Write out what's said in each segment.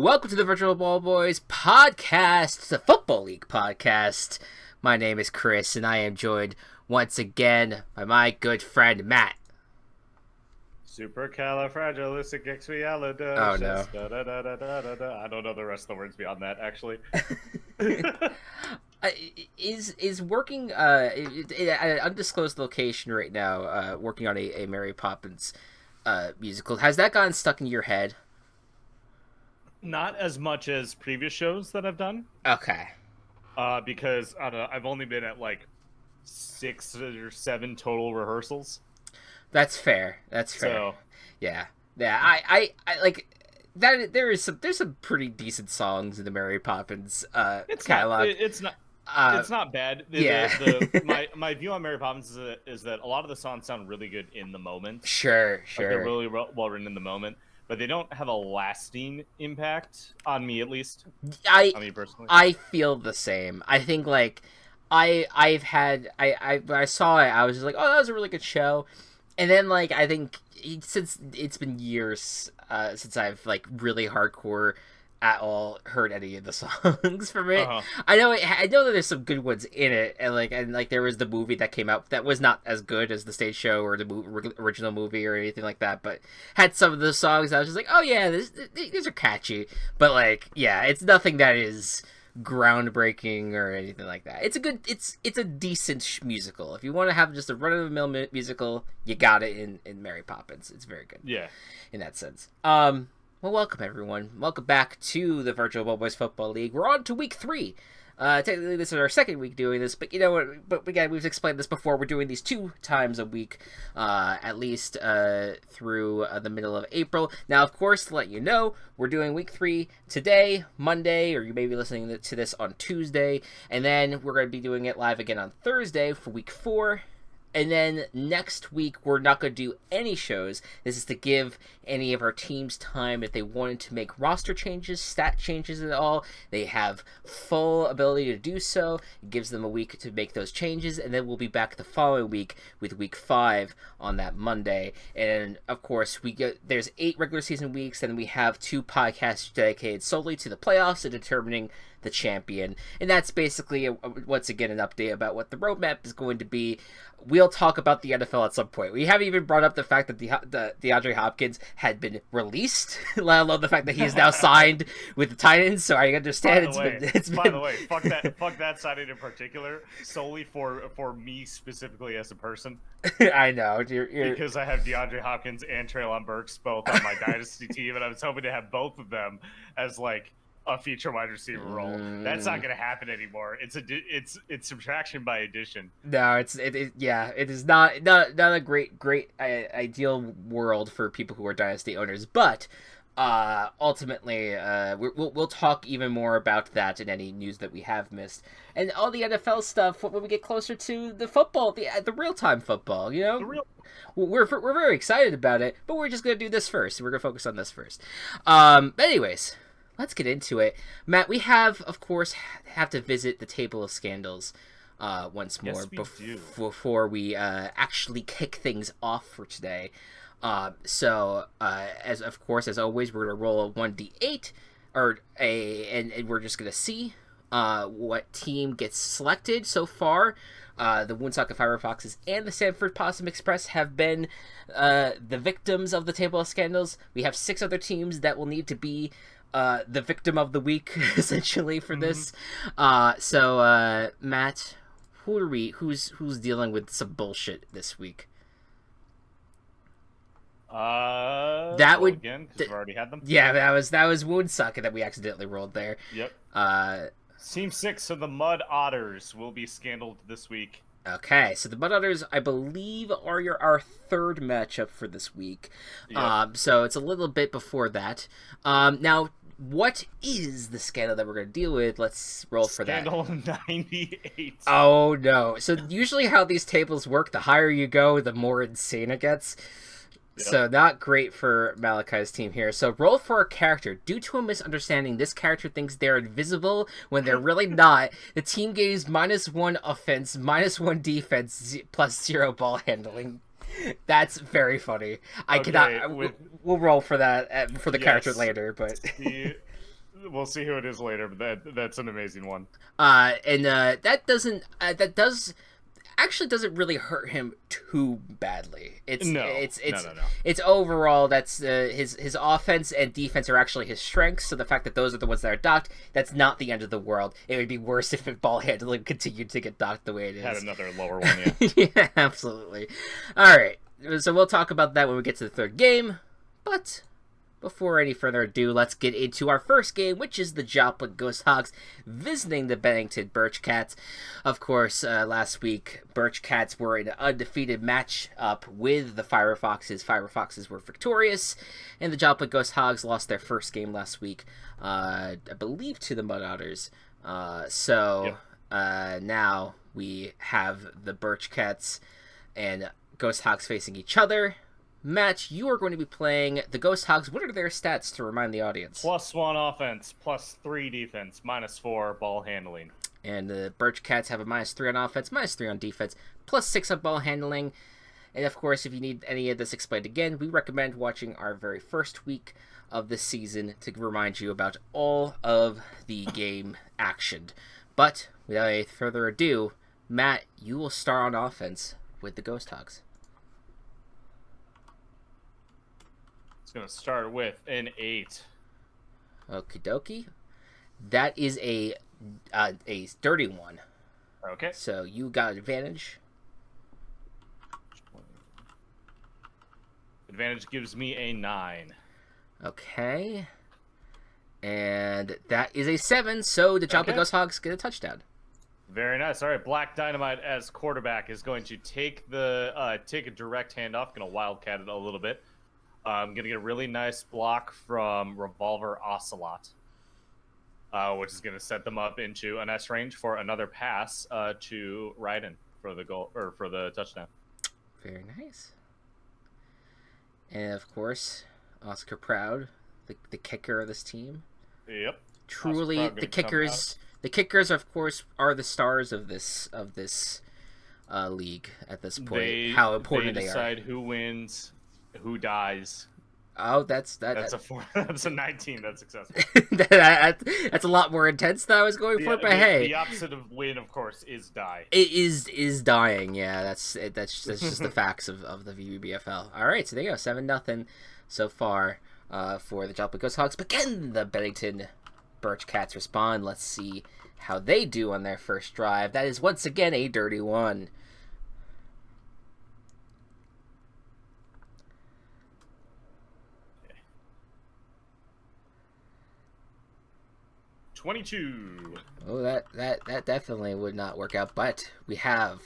Welcome to the Virtual Ball Boys podcast, the Football League podcast. My name is Chris, and I am joined once again by my good friend Matt. Supercalifragilisticexpialidocious. Oh no! I don't know the rest of the words beyond that, actually. Is working at an undisclosed location right now, working on a Mary Poppins musical. Has that gotten stuck in your head? Not as much as previous shows that I've done. Okay. Because I don't know, I've only been at like 6 or 7 total rehearsals. That's fair. So, yeah. I like that. There's some pretty decent songs in the Mary Poppins catalog. It's not bad. My view on Mary Poppins is that a lot of the songs sound really good in the moment. Sure. Like they're really well written in the moment, but they don't have a lasting impact on me, at least. On me personally. I feel the same. I think like when I saw it, I was just like, oh, that was a really good show. And then like I think since it's been years since I've like really hardcore at all heard any of the songs from it. I know that there's some good ones in it, and there was the movie that came out that was not as good as the stage show or the original movie or anything like that, but had some of the songs I was just like, oh yeah, these are catchy, but like yeah, it's nothing that is groundbreaking or anything like that. It's a decent musical. If you want to have just a run-of-the-mill musical, you got it in Mary Poppins. It's very good. Yeah, in that sense. Well, welcome everyone. Welcome back to the Virtual Ball Boys Football League. We're on to week 3. Technically, this is our second week doing this, but you know what? But again, we've explained this before. We're doing these 2 times a week, at least through the middle of April. Now, of course, to let you know, we're doing week 3 today, Monday, or you may be listening to this on Tuesday, and then we're going to be doing it live again on Thursday for week 4. And then next week, we're not going to do any shows. This is to give any of our teams time if they wanted to make roster changes, stat changes at all. They have full ability to do so. It gives them a week to make those changes. And then we'll be back the following week with week 5 on that Monday. And of course, there's 8 regular season weeks. And we have 2 podcasts dedicated solely to the playoffs and determining the champion. And that's basically, once again, an update about what the roadmap is going to be. We'll talk about the NFL at some point. We haven't even brought up the fact that the DeAndre Hopkins had been released, let alone the fact that he is now signed with the Titans. So I understand By the way, fuck that signing in particular, solely for me specifically as a person. I know. Because I have DeAndre Hopkins and Treylon Burks both on my dynasty team, and I was hoping to have both of them as like a feature wide receiver role. That's not going to happen anymore. It's subtraction by addition. No, it is not a great ideal world for people who are dynasty owners, but ultimately we'll talk even more about that in any news that we have missed and all the NFL stuff when we get closer to the football, the real-time football, you know. We're very excited about it, but we're just going to do this first. We're going to focus on this first. Anyways, let's get into it. Matt, we of course, have to visit the table of scandals once more before we actually kick things off for today. As always, we're going to roll a 1d8, and we're just going to see what team gets selected so far. The Woonsocket Firefoxes and the Sanford Possum Express have been the victims of the table of scandals. We have 6 other teams that will need to be the victim of the week, essentially, for this. Matt, who's dealing with some bullshit this week? That would again, because we've already had them. Yeah, that was Woonsocket that we accidentally rolled there. Yep. Team 6 of the Mud Otters will be scandaled this week. Okay, so the Mud Otters, I believe, are our 3rd matchup for this week. Yep. So it's a little bit before that. Now, what is the scandal that we're going to deal with? Let's roll for that. Scandal 98. Oh, no. So usually how these tables work, the higher you go, the more insane it gets. Yep. So not great for Malachi's team here. So roll for a character. Due to a misunderstanding, this character thinks they're invisible when they're really not. The team gains -1 offense, -1 defense, +0 ball handling. That's very funny. I cannot. We'll roll for that for the character later, but we'll see who it is later, but that's an amazing one. That doesn't really hurt him too badly. It's overall that's his offense and defense are actually his strengths. So the fact that those are the ones that are docked, that's not the end of the world. It would be worse if ball handling continued to get docked the way it is. Had another lower one, yeah. Yeah, absolutely. All right, so we'll talk about that when we get to the third game. But before any further ado, let's get into our first game, which is the Joplin Ghost Hogs visiting the Bennington Birch Cats. Of course, last week, Birch Cats were in an undefeated match-up with the Fire Foxes. Fire Foxes were victorious, and the Joplin Ghost Hogs lost their first game last week, I believe, to the Mud Otters. Now we have the Birch Cats and Ghost Hogs facing each other. Matt, you are going to be playing the Ghost Hogs. What are their stats to remind the audience? +1 offense, +3 defense, -4 ball handling. And the Birch Cats have a -3 on offense, -3 on defense, +6 on ball handling. And of course, if you need any of this explained again, we recommend watching our very first week of the season to remind you about all of the game action. But without any further ado, Matt, you will start on offense with the Ghost Hogs. Going to start with an 8. Okie dokie. That is a dirty one. Okay. So you got advantage. Advantage gives me a 9. Okay. And that is a 7, so the Joplin Ghost Hogs get a touchdown. Very nice. All right, Black Dynamite as quarterback is going to take a direct handoff. Going to wildcat it a little bit. I'm going to get a really nice block from Revolver Ocelot, which is going to set them up into an S range for another pass to Ryden for the goal or for the touchdown. Very nice. And of course, Oscar Proud, the kicker of this team. Yep. Truly, the kickers. The kickers, of course, are the stars of this league at this point. How important they are. They decide who wins. Who dies? Oh, that's a 4. That's a 19. That's successful. That's a lot more intense than I was going for. But hey, the opposite of win, of course, is die. It is dying. Yeah, that's just the facts of the VBBFL. All right, so there you go, 7-0 so far for the Joplin Ghost Hogs. But can the Bennington Birch Cats respond? Let's see how they do on their first drive. That is once again a dirty one. 22. Oh, that definitely would not work out. But we have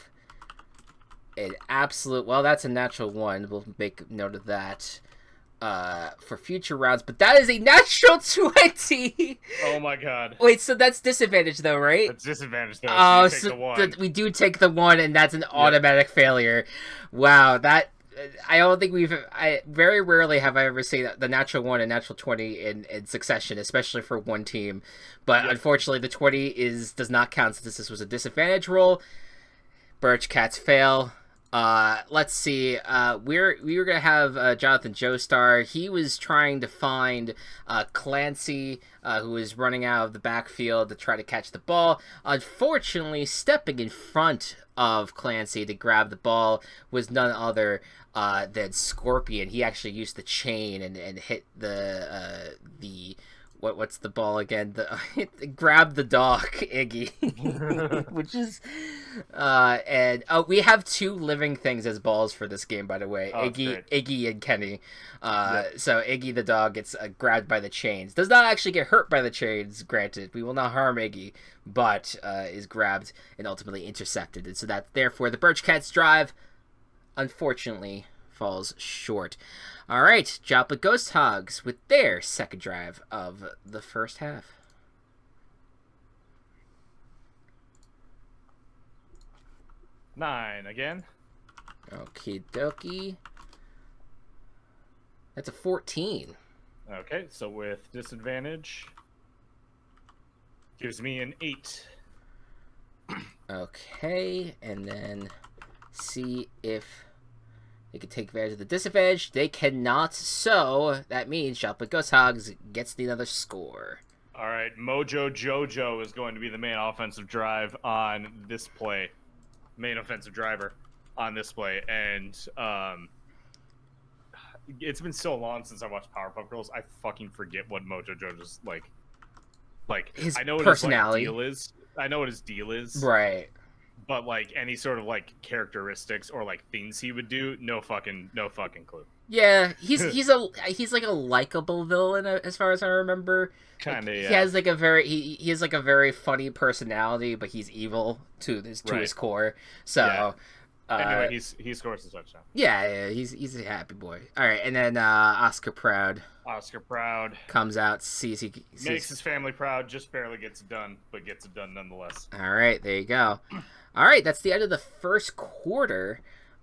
an absolute. Well, that's a natural 1. We'll make note of that for future rounds. But that is a natural 20. Oh my god. Wait, so that's disadvantage though, right? That's disadvantage though. Oh, so we do take the 1, and that's an automatic failure. Wow, that. I don't think I very rarely have I ever seen the natural 1 and natural 20 in succession, especially for one team. But unfortunately, the 20 does not count since this was a disadvantage roll. Birch Cats fail. Let's see. We were gonna have Jonathan Joestar. He was trying to find Clancy, who was running out of the backfield to try to catch the ball. Unfortunately, stepping in front of Clancy to grab the ball was none other than Scorpion. He actually used the chain and hit the what's the ball again? Grab the dog, Iggy, which is and we have 2 living things as balls for this game, by the way. Iggy and Kenny. So Iggy the dog gets grabbed by the chains. Does not actually get hurt by the chains. Granted, we will not harm Iggy, but is grabbed and ultimately intercepted. And so that therefore the Birch Cats drive, unfortunately, falls short. All right, Joplin Ghost Hogs with their second drive of the first half. Nine again. Okie dokie. That's a 14. Okay, so with disadvantage, gives me an 8. Okay, and then see if they can take advantage of the disadvantage. They cannot, so that means Joplin Ghost Hogs gets the another score. All right, Mojo Jojo is going to be the main offensive drive on this play. Main offensive driver on this play. And it's been so long since I watched Powerpuff Girls, I fucking forget what Mojo Jojo's like. His I know what personality. his like, deal is. I know what his deal is. Right. But like any sort of like characteristics or like things he would do, no fucking clue. Yeah, he's like a likable villain as far as I remember. Kind of, like, yeah. He has like a very he has like a very funny personality, but he's evil to his core. So anyway, he scores a touchdown. Yeah, he's a happy boy. All right, and then Oscar Proud comes out, sees makes his family proud, just barely gets it done, but gets it done nonetheless. All right, there you go. All right, that's the end of the first quarter.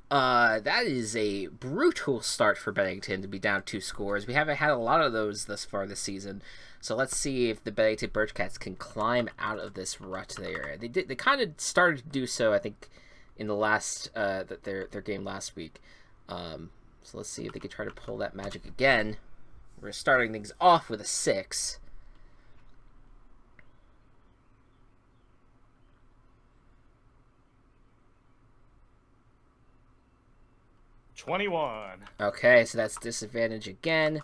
That is a brutal start for Bennington to be down 2 scores. We haven't had a lot of those thus far this season. So let's see if the Bennington Birchcats can climb out of this rut there. They kind of started to do so, I think, in the last their game last week. So let's see if they can try to pull that magic again. We're starting things off with a 6. $21. Okay, so that's disadvantage again.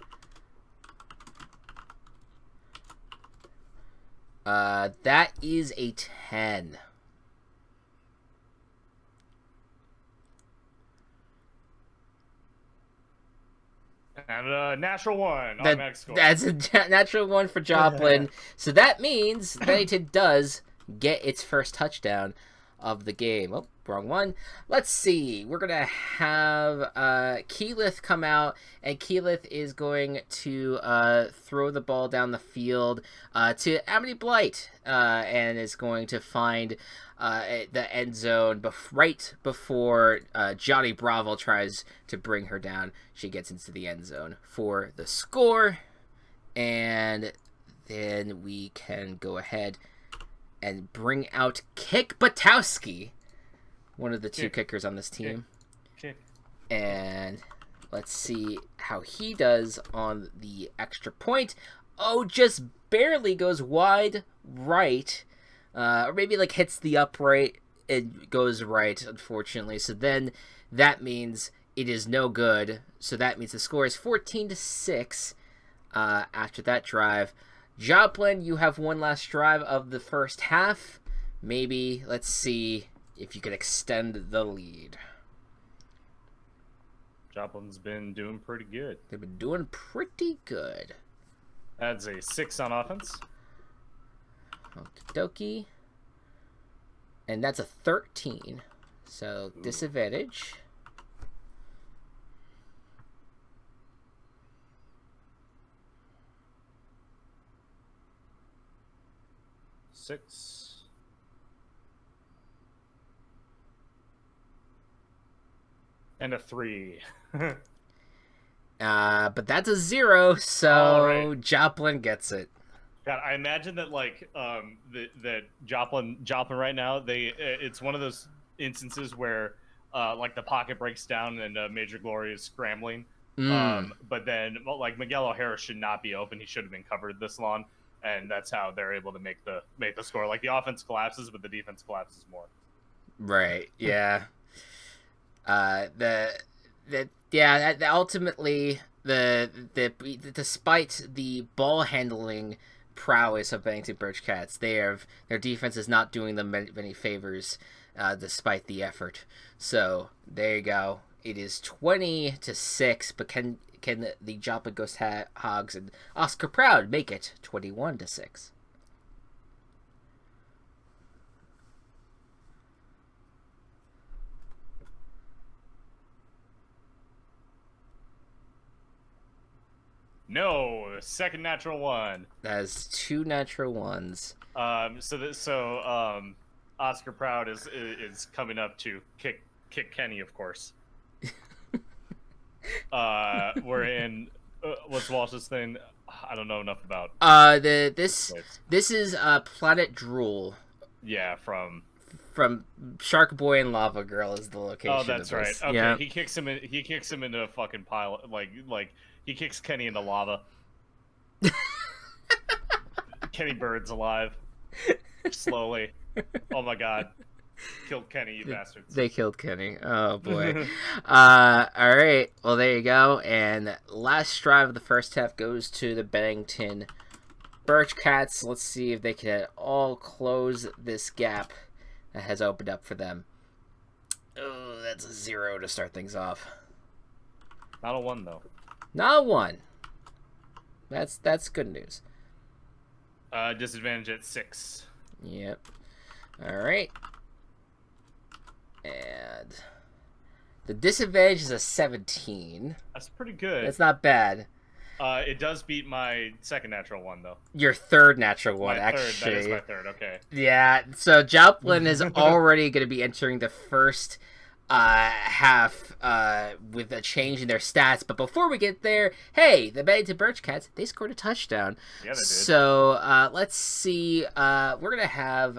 That is a 10. And a natural 1 on max score. That's a natural 1 for Joplin. So that means Bennington does get its first touchdown of the game. Oh, wrong one. Let's see. We're going to have Keyleth come out, and Keyleth is going to throw the ball down the field to Amity Blight, and is going to find the end zone right before Johnny Bravo tries to bring her down. She gets into the end zone for the score, and then we can go ahead and bring out Kick Batowski, one of the 2 kickers on this team. Kick. And let's see how he does on the extra point. Oh, just barely goes wide right. Or maybe like hits the upright and goes right, unfortunately. So then that means it is no good. So that means the score is 14-6 after that drive. Joplin, you have one last drive of the first half. Maybe, let's see if you can extend the lead. Joplin's been doing pretty good. They've been doing pretty good. That's a 6 on offense. Okie dokie. And that's a 13. So, disadvantage. Six. And a 3. But that's a 0, so right. Joplin gets it. God, I imagine that that Joplin right now, it's one of those instances where like the pocket breaks down and Major Glory is scrambling. But then like Miguel O'Hara should not be open. He should have been covered this long. And that's how they're able to make the score. Like the offense collapses, but the defense collapses more. Right. Yeah. Ultimately despite the ball handling prowess of Bennington Birchcats, their defense is not doing them many favors, despite the effort. So there you go. It is 20-6, but can the Joplin Ghost Hogs and Oscar Proud make it 21-6? No, second natural 1. That is 2 natural 1s. So Oscar Proud is coming up to kick Kenny, of course. We're in what's Walsh's thing? I don't know enough about. This is Planet Drool. Yeah, from Shark Boy and Lava Girl is the location. Oh, that's right. Okay, yeah. He kicks him into a fucking pile. Like he kicks Kenny into lava. Kenny Bird's alive. Slowly. Oh my god. Killed Kenny, you bastards. They killed Kenny. Oh boy. All right. Well, there you go. And last drive of the first half goes to the Bennington Birch Cats. Let's see if they can all close this gap that has opened up for them. Oh, that's a 0 to start things off. Not a 1 though. Not a 1. That's good news. Disadvantage at 6. Yep. All right. And the disadvantage is a 17. That's pretty good. That's not bad. It does beat my second natural 1 though. Your third natural one, My actually. third. That is my third. Okay. Yeah. So Joplin is already going to be entering the first half with a change in their stats. But before we get there, hey, the Bennington Birch Cats, they scored a touchdown. Yeah, they did. So let's see. We're going to have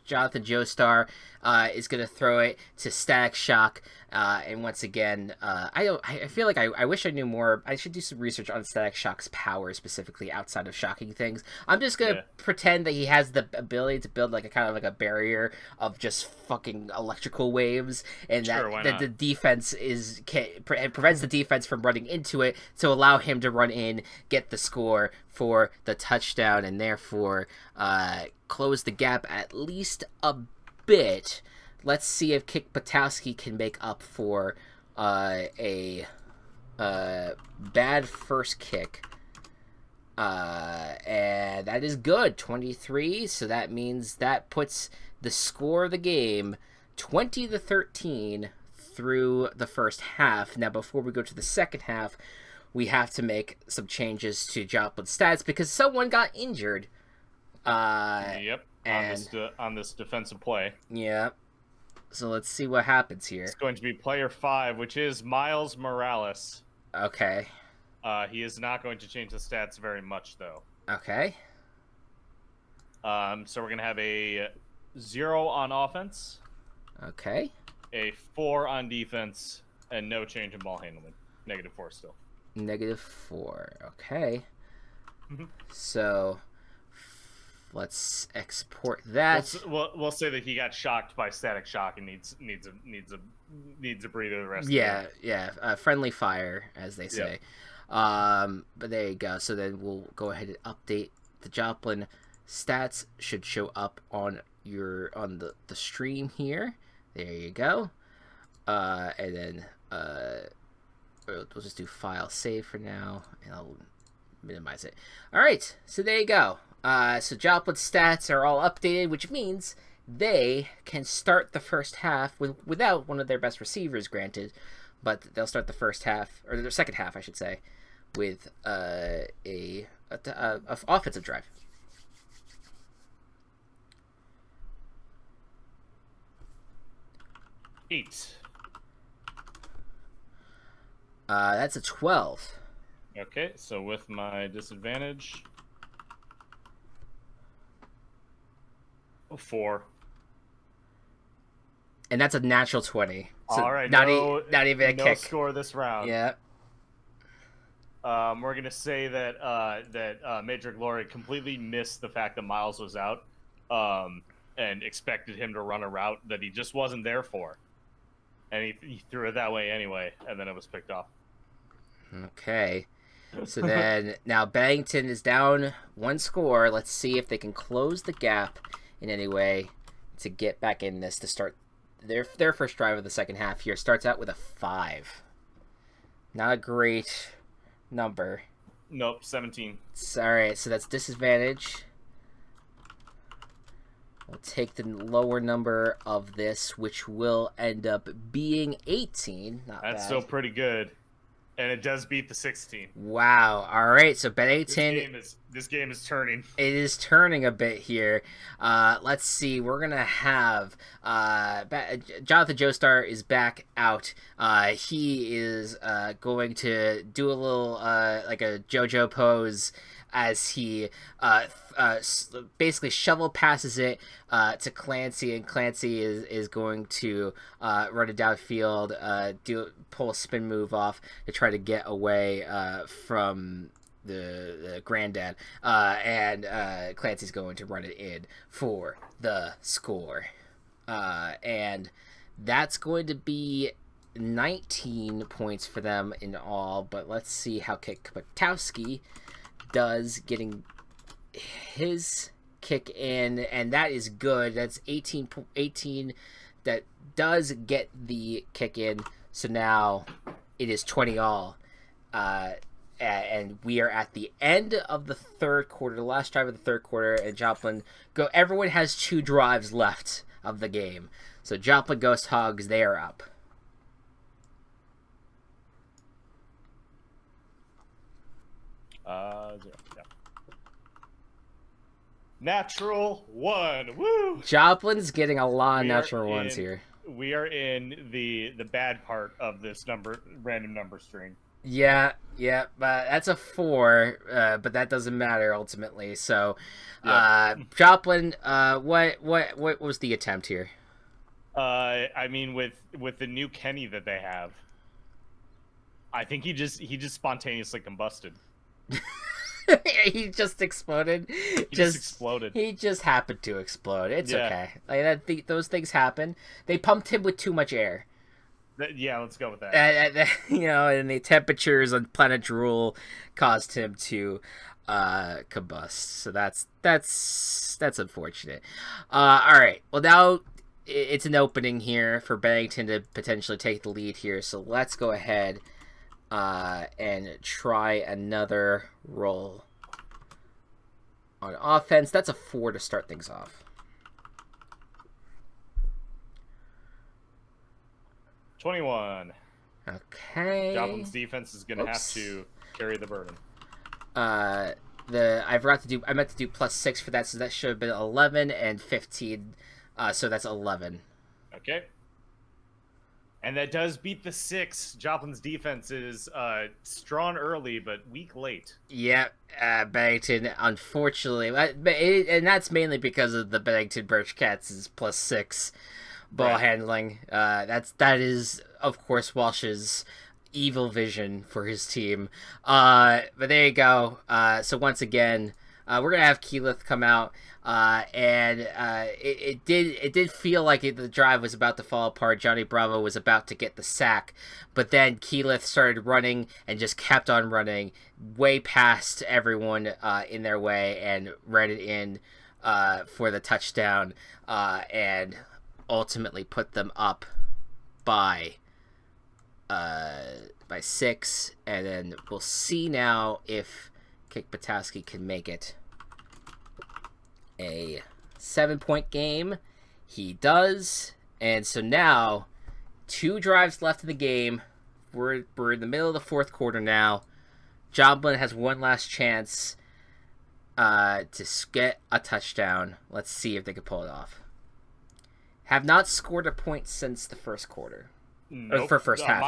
Jonathan Joestar is going to throw it to Static Shock. And once again, I feel like I wish I knew more. I should do some research on Static Shock's power specifically outside of shocking things. I'm just going to pretend that he has the ability to build like a kind of like a barrier of just fucking electrical waves, and that the defense prevents the defense from running into it to allow him to run in, get the score for the touchdown, and therefore close the gap at least a bit. Let's see if Kick Patowski can make up for a bad first kick. And that is good, 23. So that means that puts the score of the game 20-13 through the first half. Now, before we go to the second half, we have to make some changes to Joplin's stats because someone got injured. Yep. And on this defensive play. Yeah. So let's see what happens here. It's going to be player 5, which is Miles Morales. Okay. He is not going to change the stats very much, though. Okay. So we're going to have a 0 on offense. Okay. A 4 on defense, and no change in ball handling. -4 still. -4. Okay. So let's export that. We'll say that he got shocked by Static Shock and needs a breather the rest. Yeah, of the yeah. Friendly fire, as they say. But there you go. So then we'll go ahead and update the Joplin stats. Should show up on the stream here. There you go. And then we'll just do file save for now, and I'll minimize it. All right. So there you go. So Joplin's stats are all updated, which means they can start the first half without one of their best receivers, granted, but they'll start the first half, or the second half, I should say, with a offensive drive. Eight. That's a 12. Okay, so with my disadvantage, 4. And that's a natural 20. So all right, not even a kick. No score this round. Yeah. We're gonna say that Major Glory completely missed the fact that Miles was out, and expected him to run a route that he just wasn't there for, and he threw it that way anyway, and then it was picked off. Okay. So then now Bennington is down 1 score. Let's see if they can close the gap in any way to get back in this to start their first drive of the second half here. Starts out with a 5. Not a great number. Nope, 17. All right, so that's disadvantage. We'll take the lower number of this, which will end up being 18. Not That's bad. still pretty good. And it does beat the 16. Wow. All right, so Bennington... This game is turning. It is turning a bit here. Let's see. We're going to have... Jonathan Joestar is back out. He is going to do a little like a JoJo pose as he basically shovel passes it to Clancy, and Clancy is going to run it downfield, pull a spin move off to try to get away from the granddad, and Clancy's going to run it in for the score, and that's going to be 19 points for them in all. But let's see how Kwiatkowski does getting his kick in, and that is good. That's 18 that does get the kick in. So now it is 20 all. And we are at the end of the third quarter, the last drive of the third quarter, and Joplin go. Everyone has 2 drives left of the game. So Joplin Ghost Hogs, they are up. Yeah. Natural 1. Woo! Joplin's getting a lot of natural ones here. We are in the bad part of this random number string. Yeah, but that's a 4, but that doesn't matter ultimately. So, Joplin, what was the attempt here? I mean, with the new Kenny that they have, I think he just spontaneously combusted. He just exploded. He just exploded. He just happened to explode. It's okay. Like those things happen. They pumped him with too much air. Yeah, let's go with that. And the temperatures on planet Drool caused him to combust. So that's unfortunate. All right. Well, now it's an opening here for Bennington to potentially take the lead here. So let's go ahead and try another roll on offense. That's a 4 to start things off. 21. Okay. Joplin's defense is going to have to carry the burden. I meant to do +6 for that, so that should have been 11 and 15. So that's 11. Okay. And that does beat the 6. Joplin's defense is strong early, but weak late. Yeah, Bennington, unfortunately, and that's mainly because of the Bennington Birch Cats' +6 ball handling. That is, of course, Walsh's evil vision for his team. But there you go. So once again, we're gonna have Keyleth come out, and it did feel like the drive was about to fall apart. Johnny Bravo was about to get the sack, but then Keyleth started running and just kept on running way past everyone in their way and ran it in for the touchdown, and ultimately put them up by 6. And then we'll see now if Kwiatkowski can make it a 7-point game. He does. And so now 2 drives left in the game. We're in the middle of the fourth quarter now. Joplin has one last chance to get a touchdown. Let's see if they can pull it off. Have not scored a point since the first quarter. Nope. Or for first half.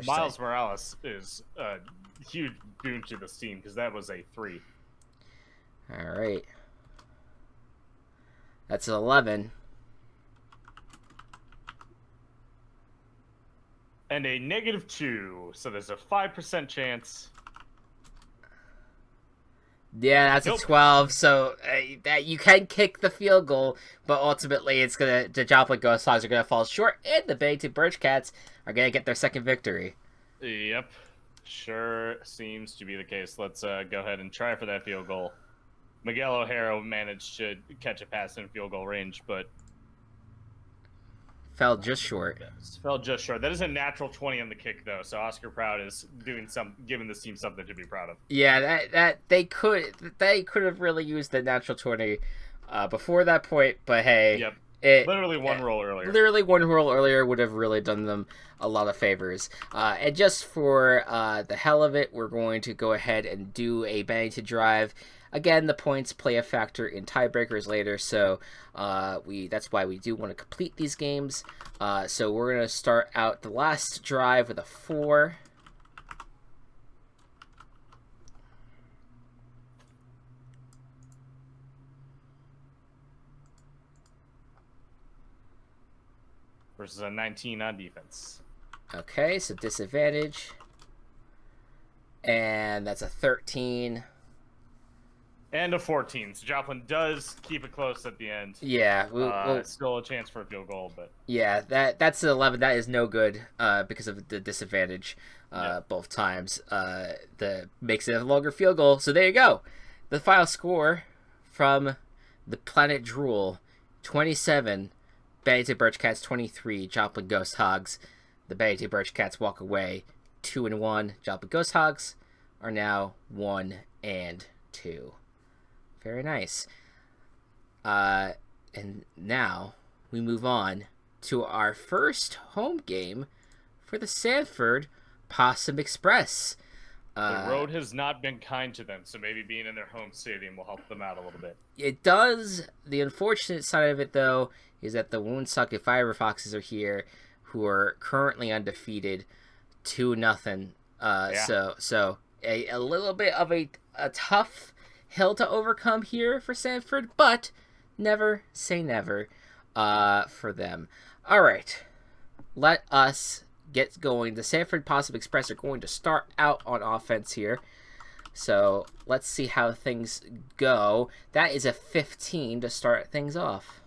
Miles Morales is a huge boon to this team because that was a 3. All right. That's 11. And a -2, so there's a 5% chance. Yeah, that's a 12. So that you can kick the field goal, but ultimately it's the Joplin Ghost Hogs are gonna fall short, and the Bennington Birch Cats are gonna get their second victory. Yep, sure seems to be the case. Let's go ahead and try for that field goal. Miguel O'Hara managed to catch a pass in field goal range, but fell just short. That is a natural 20 on the kick, though. So Oscar Proud is giving this team something to be proud of. Yeah, that they could have really used the natural 20 before that point, but hey, yep. Literally one roll earlier would have really done them a lot of favors. And just for the hell of it, we're going to go ahead and do a Bennington drive. Again, the points play a factor in tiebreakers later, so that's why we do want to complete these games. So we're going to start out the last drive with a 4. Versus a 19 on defense. Okay, so disadvantage. And that's a 13. And a 14. So Joplin does keep it close at the end. Yeah, Still a chance for a field goal, but yeah, that's an 11. That is no good because of the disadvantage both times. The makes it a longer field goal. So there you go. The final score from the Planet Drool, 27. Bennington Birch Cats 23. Joplin Ghost Hogs. The Bennington Birch Cats walk away 2-1. Joplin Ghost Hogs are now 1-2. Very nice. And now we move on to our first home game for the Sanford Possum Express. The road has not been kind to them, so maybe being in their home stadium will help them out a little bit. It does. The unfortunate side of it, though, is that the Woonsocket Fiber Foxes are here, who are currently undefeated, 2-0. So a little bit of a tough hill to overcome here for Sanford, but never say never for them. All right, let us get going. The Sanford Possum Express are going to start out on offense here. So let's see how things go. That is a 15 to start things off.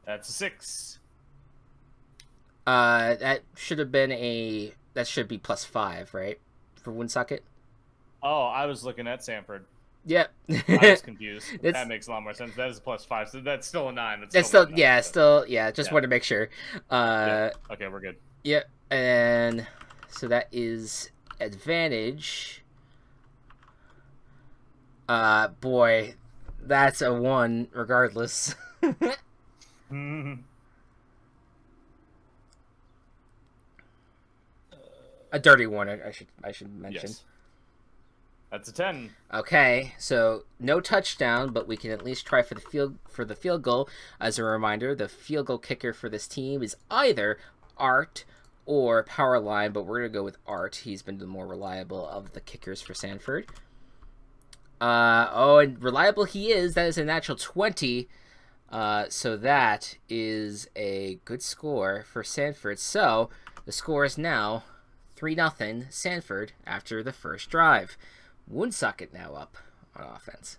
That's a 6. That should have been that should be +5, right? For Woonsocket? Oh, I was looking at Sanford. Yep. I was confused. That makes a lot more sense. That is a +5, so that's still a 9. That's still, just want to make sure. Okay, we're good. Yep, and so that is advantage. Boy, that's a 1 regardless. A dirty 1, I should mention. Yes. That's a 10. Okay, so no touchdown, but we can at least try for the field goal. As a reminder, the field goal kicker for this team is either Art or Powerline, but we're gonna go with Art. He's been the more reliable of the kickers for Sanford. And reliable he is. That is a natural 20. So that is a good score for Sanford. So the score is now 3-0 Sanford after the first drive. Woonsocket now up on offense.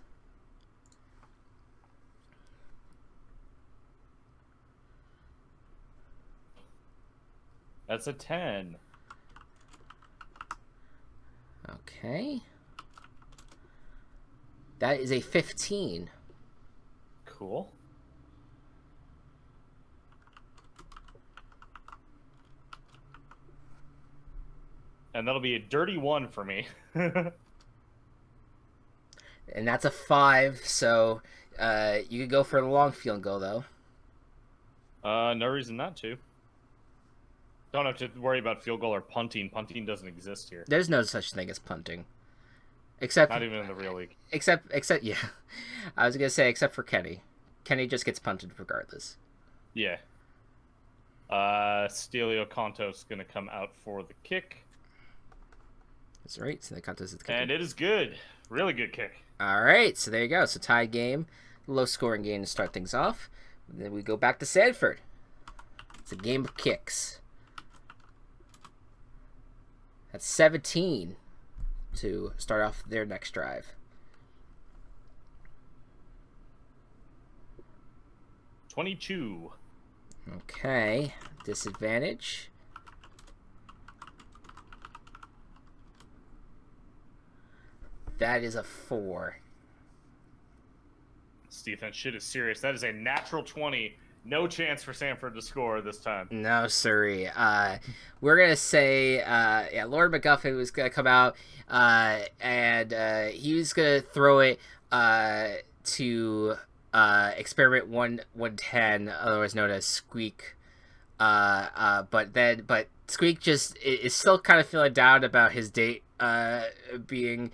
That's a 10. Okay. That is a 15. Cool. And that'll be a dirty 1 for me. And that's a 5, so you could go for a long field goal, though. No reason not to. Don't have to worry about field goal or punting. Punting doesn't exist here. There's no such thing as punting. Except not even in the real league. Except yeah. I was gonna say except for Kenny. Kenny just gets punted regardless. Yeah. Stelio Contos gonna come out for the kick. That's right. So the Contos is the kicker. And it is good. Really good kick. All right. So there you go. So tie game, low scoring game to start things off. And then we go back to Sanford. It's a game of kicks. That's 17 to start off their next drive. 22. Okay. Disadvantage. That is a 4. This defense shit is serious. That is a natural 20. No chance for Sanford to score this time. No, sirree. We're going to say, Lord McGuffin was going to come out, and he was going to throw it to Experiment 110, otherwise known as Squeak. But Squeak just is still kind of feeling down about his date being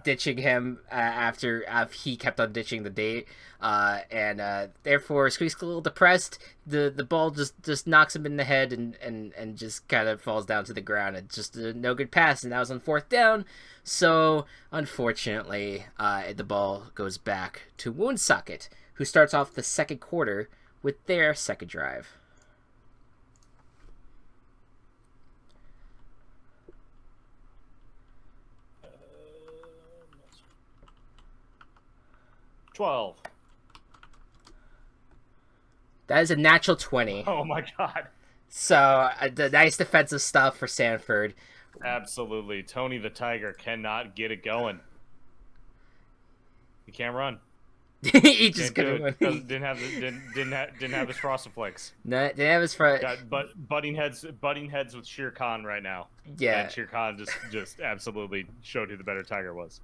ditching him after he kept on ditching the date, and therefore Squeak's a little depressed. The ball just knocks him in the head and just kind of falls down to the ground. It's just a no good pass, and that was on 4th down. So unfortunately, the ball goes back to Woonsocket, who starts off the second quarter with their second drive. Uh, 12. That is a natural 20. Oh my god. So, the nice defensive stuff for Sanford. Absolutely. Tony the Tiger cannot get it going. He can't run. He just couldn't. Didn't have his Frosted Flakes. No, didn't have his front. Got butting heads with Shere Khan right now. Yeah. And Shere Khan just absolutely showed who the better Tiger was.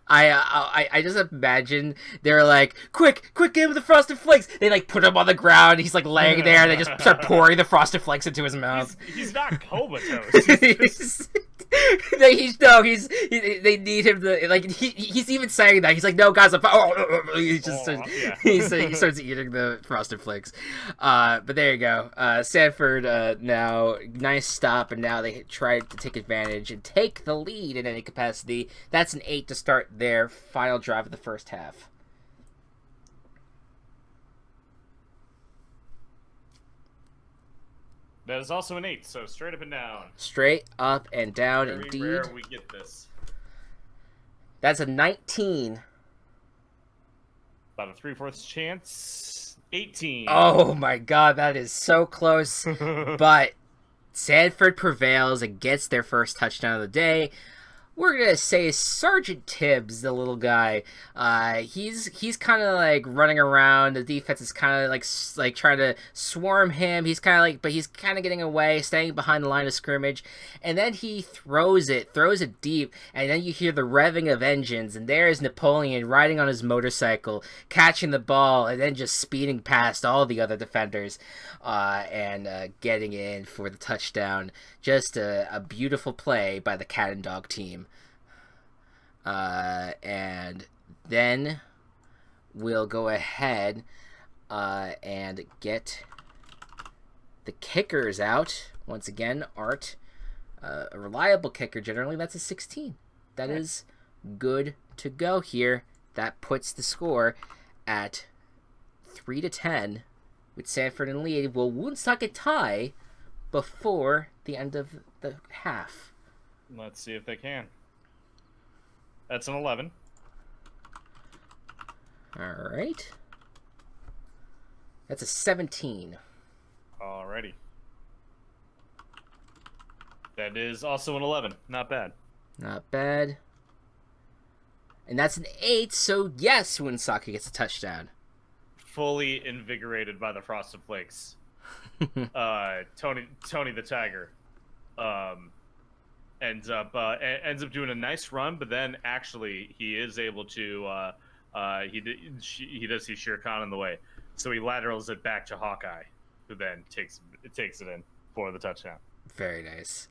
I just imagine they're like, quick, get him the Frosted Flakes. They like put him on the ground. He's like laying there. And they just start pouring the Frosted Flakes into his mouth. He's not comatose. They need him to like. He's even saying that. He's like, no, guys, he starts eating the Frosted Flakes. But there you go. Sanford now nice stop, and now they try to take advantage and take the lead in any capacity. That's an 8 to start their final drive of the first half. That is also an 8, so straight up and down. Straight up and down, Very indeed. rare we get this. That's a 19. About a 3/4 chance. 18. Oh my god, that is so close. But Sanford prevails and gets their first touchdown of the day. We're gonna say Sergeant Tibbs, the little guy. He's kind of like running around. The defense is kind of like trying to swarm him. He's kind of like, but he's kind of getting away, staying behind the line of scrimmage, and then he throws it deep, and then you hear the revving of engines, and there is Napoleon riding on his motorcycle, catching the ball, and then just speeding past all the other defenders, and getting in for the touchdown. Just a beautiful play by the Cat and Dog team. And then we'll go ahead and get the kickers out. Once again, Art, a reliable kicker generally, that's a 16. That is good to go here. That puts the score at 3-10 with Sanford in lead. Will Woonsocket tie before the end of the half? Let's see if they can. That's an 11. All right. That's a 17. Alrighty. That is also an 11. Not bad. Not bad. And that's an 8, so yes, Woonsocket gets a touchdown. Fully invigorated by the Frosted Flakes. Tony the Tiger ends up doing a nice run, but then actually he is able to he does see Shere Khan in the way, so he laterals it back to Hawkeye, who then takes it in for the touchdown. Very nice.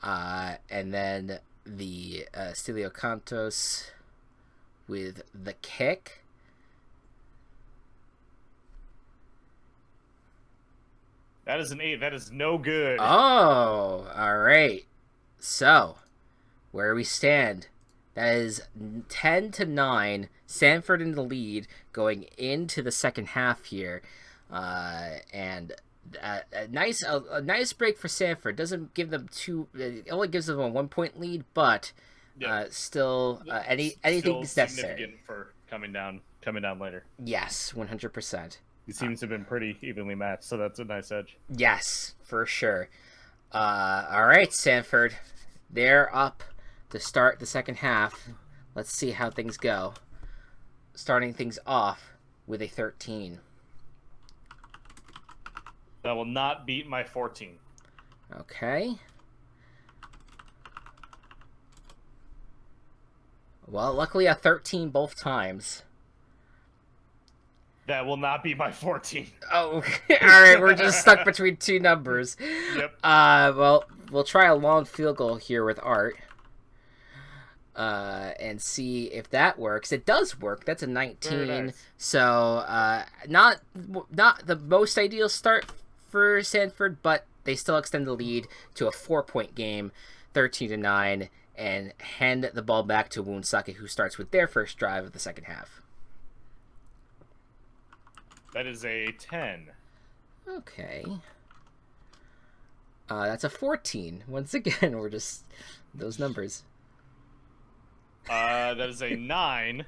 And then the Stilio Cantos with the kick. That is an 8. That is no good. Oh, all right. So, where we stand, that is 10-9. Sanford in the lead going into the second half here, and a nice break for Sanford. Doesn't give them it only gives them a 1-point lead, but still anything's necessary. Significant for coming down later. Yes, 100%. He seems to have been pretty evenly matched, so that's a nice edge. Yes, for sure. All right, Sanford. They're up to start the second half. Let's see how things go. Starting things off with a 13. That will not beat my 14. Okay. Well, luckily a 13 both times. That will not be my 14. Oh, all right. We're just stuck between two numbers. Yep. Well, we'll try a long field goal here with Art. And see if that works. It does work. That's a 19. Nice. So, not the most ideal start for Sanford, but they still extend the lead to a 4-point game, 13-9, and hand the ball back to Woonsocket, who starts with their first drive of the second half. That is a 10. Okay. That's a 14. Once again, we're just those numbers. That is a 9.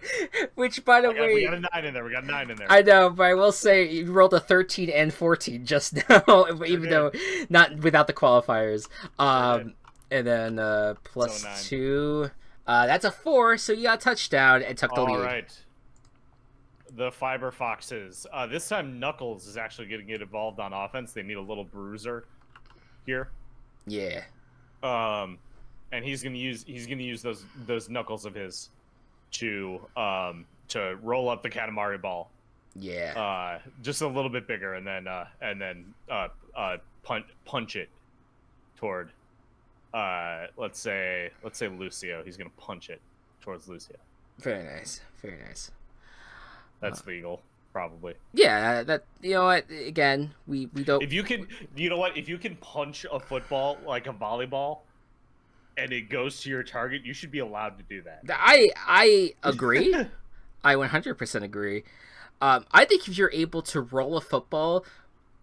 Which, by the way, we got a 9 in there. We got a 9 in there. I know, but I will say you rolled a 13 and 14 just now, even though not without the qualifiers. And then plus so 2. That's a 4, so you got a touchdown and took the lead. All right. The Fiber Foxes. This time Knuckles is actually going to get involved on offense. They need a little bruiser here. Yeah. And he's gonna use those knuckles of his to roll up the Katamari ball. Yeah. Just a little bit bigger, and then punch it toward let's say Lucio. He's gonna punch it towards Lucio. Very nice. Very nice. That's legal, probably. Yeah, that you know what? Again, we don't. If you can, you know what? If you can punch a football like a volleyball, and it goes to your target, you should be allowed to do that. I agree. I 100% agree. I think if you're able to roll a football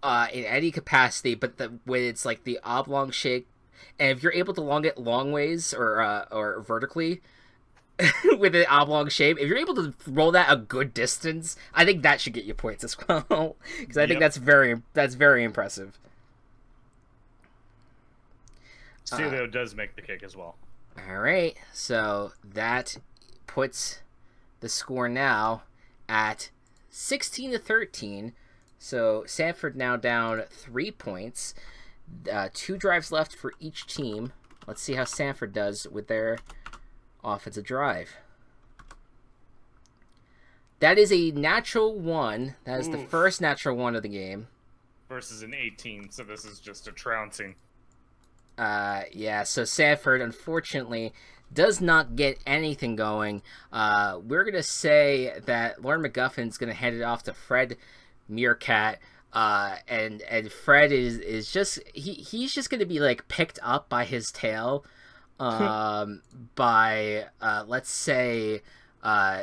in any capacity, but when it's like the oblong shape, and if you're able to long it long ways or vertically with an oblong shape, if you're able to roll that a good distance, I think that should get you points as well. Because I think that's very impressive. Celio does make the kick as well. All right, so that puts the score now at 16-13. So Sanford now down 3 points. 2 drives left for each team. Let's see how Sanford does with their offensive drive. That is a natural 1. That is the first natural 1 of the game. Versus an 18, so this is just a trouncing. Yeah, so Sanford, unfortunately, does not get anything going. We're going to say that Lauren McGuffin's going to hand it off to Fred Meerkat. And Fred is just, he's just going to be, like, picked up by his tail by, let's say,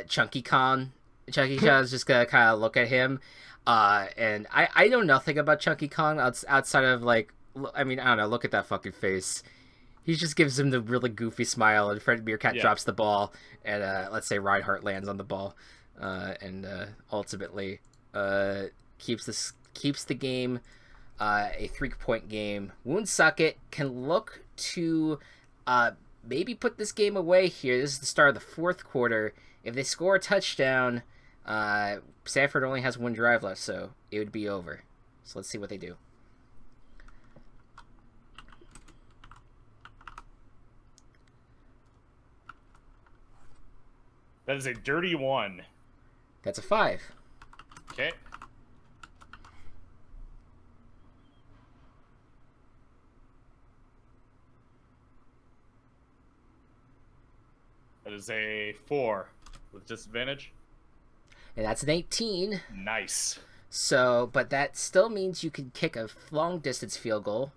Chunky Kong. Chunky Kong's just going to kind of look at him. And I know nothing about Chunky Kong outside of, like, I mean, I don't know. Look at that fucking face. He just gives him the really goofy smile, and Fred Meerkat drops the ball, and let's say Reinhardt lands on the ball, and ultimately keeps the game a 3-point game. Woonsocket can look to maybe put this game away here. This is the start of the 4th quarter. If they score a touchdown, Sanford only has 1 drive left, so it would be over. So let's see what they do. That is a dirty 1. That's a 5. Okay. That is a 4 with disadvantage. And that's an 18. Nice. So, but that still means you can kick a long distance field goal.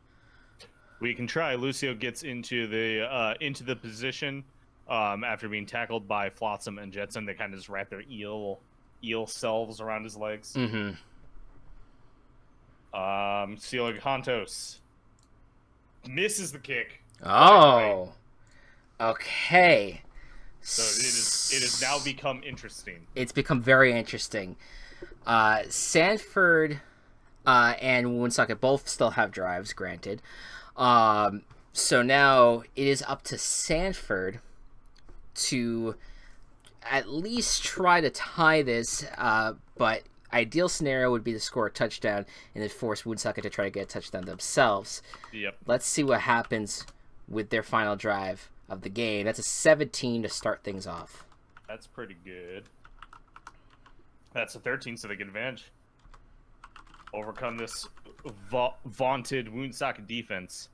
We can try. Lucio gets into the position after being tackled by Flotsam and Jetson. They kind of just wrap their eel selves around his legs. Mm-hmm. Silagantos misses the kick. Oh. Okay. So it has now become interesting. It's become very interesting. Sanford and Woonsocket both still have drives, granted. So now it is up to Sanford to at least try to tie this, but ideal scenario would be to score a touchdown and then force Woonsocket to try to get a touchdown themselves. Yep. Let's see what happens with their final drive of the game. That's a 17 to start things off. That's pretty good. That's a 13, so they get advantage. Overcome this vaunted Woonsocket defense.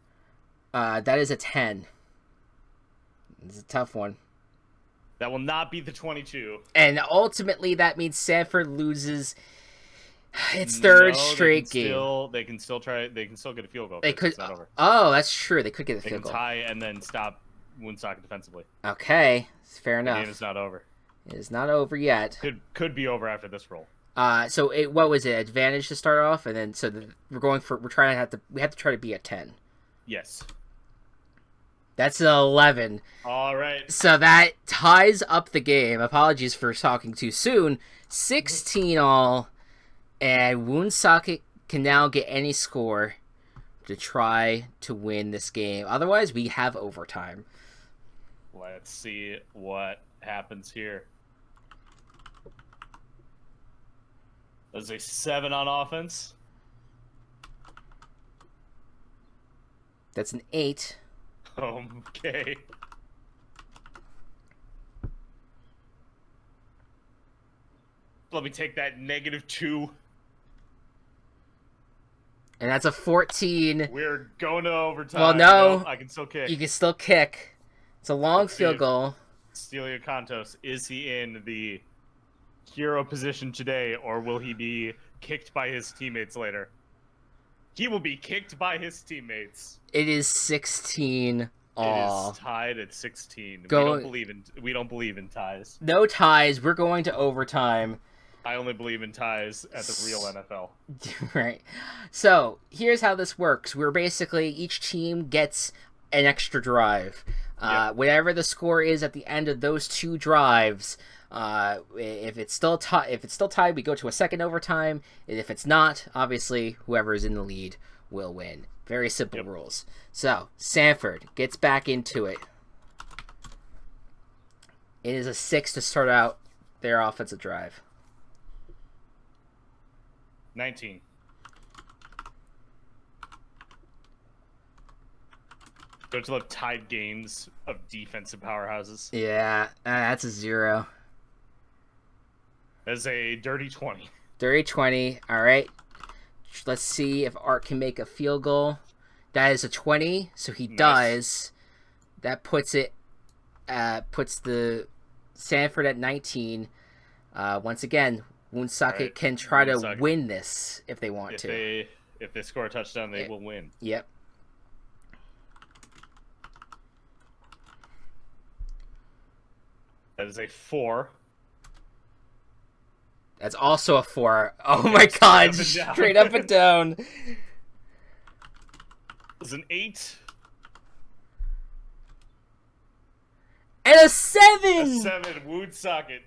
That is a 10. It's a tough one. That will not be the 22. And ultimately, that means Sanford loses its third straight game. They can still get a field goal. They could. It's not over. Oh, that's true. They could get a field goal. They can tie and then stop Woonsocket defensively. Okay, fair enough. The game is not over. It is not over yet. Could be over after this roll. What was it? Advantage to start off, and then we have to try to be at 10. Yes. That's an 11. All right. So that ties up the game. Apologies for talking too soon. 16 all, and Woonsocket can now get any score to try to win this game. Otherwise, we have overtime. Let's see what happens here. There's a 7 on offense. That's an 8. Okay. Let me take that -2. And that's a 14. We're going to overtime. Well, no. I can still kick. You can still kick. It's a long field goal. Stelia Contos, is he in the hero position today, or will he be kicked by his teammates later? He will be kicked by his teammates. It is 16 all. It is tied at 16. Go... We don't believe in ties. No ties. We're going to overtime. I only believe in ties at the real NFL. Right. So here's how this works. We're basically, each team gets an extra drive. Yep. Whatever the score is at the end of those 2 drives, if it's still tied, we go to a second overtime. And if it's not, obviously whoever is in the lead will win. Very simple rules. So Sanford gets back into it. It is a 6 to start out their offensive drive. 19. Don't you love tied games of defensive powerhouses? Yeah, that's a 0. That's a dirty 20. Dirty 20. All right. Let's see if Art can make a field goal. That is a 20, so he does. That puts the Sanford at 19. Once again, Woonsocket can try to win this if they want to. If they score a touchdown, they will win. Yep. That is a 4. That's also a 4. Oh my god, straight up and down. It's an 8. And a 7! A 7. Woonsocket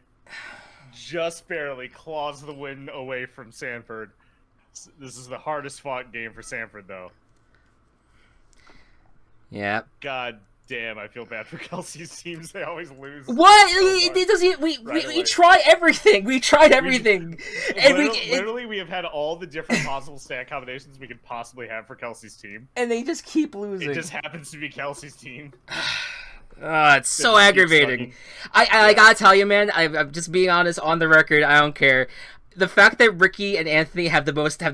just barely claws the win away from Sanford. This is the hardest fought game for Sanford, though. Yeah. God damn, I feel bad for Kelsey's teams. They always lose. What? It doesn't. We try everything. We tried everything. Literally, we have had all the different possible stat combinations we could possibly have for Kelsey's team, and they just keep losing. It just happens to be Kelsey's team. It's so aggravating. I gotta tell you, man. I'm just being honest on the record. I don't care. The fact that Ricky and Anthony have the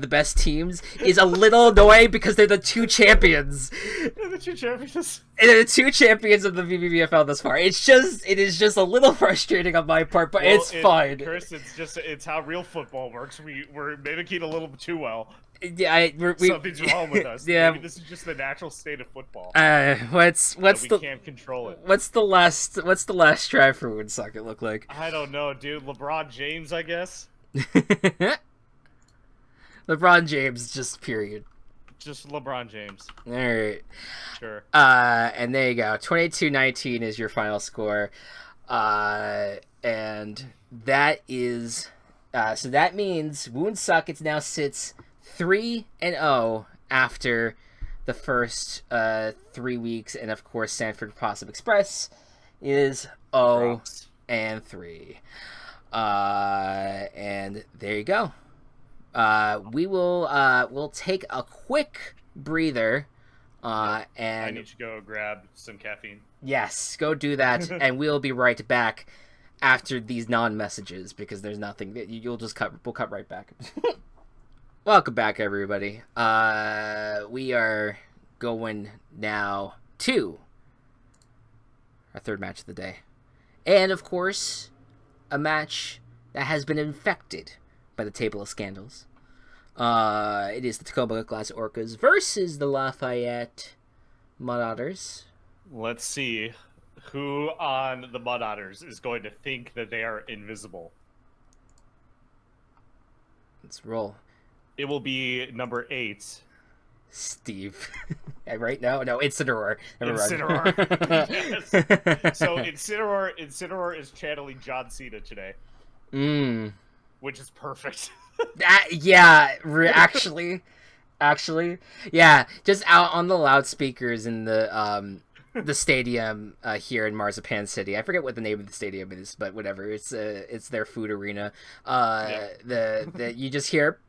best teams is a little annoying because they're the 2 champions. They're the 2 champions. And they're the 2 champions of the VBBFL thus far. It is just a little frustrating on my part, but it's fine. Chris, it's how real football works. We're mimicking a little too well. Yeah, something's wrong with us. Yeah, maybe this is just the natural state of football. We can't control it. What's the last drive for Woonsocket look like? I don't know, dude. LeBron James, I guess. LeBron James, just period. Just LeBron James. All right. Sure. And there you go. 22-19 is your final score. And that is so that means Woonsocket now sits 3-0 after the first 3 weeks, and of course Sanford Possum Express is 0-3. And there you go. We'll take a quick breather. And I need to go grab some caffeine. Yes, go do that, and we'll be right back after these non-messages because there's nothing. We'll cut right back. Welcome back, everybody. We are going now to our third match of the day, and of course, a match that has been infected by the table of scandals. It is the Tacoma Glass Orcas versus the Lafayette Mud Otters. Let's see who on the Mud Otters is going to think that they are invisible. Let's roll. It will be number 8. Steve. Right now? No, Incineroar. Incineroar. Yes. So Incineroar is channeling John Cena today. Which is perfect. Yeah, actually, yeah, just out on the loudspeakers in the stadium here in Marzipan City. I forget what the name of the stadium is, but whatever. It's their food arena. The you just hear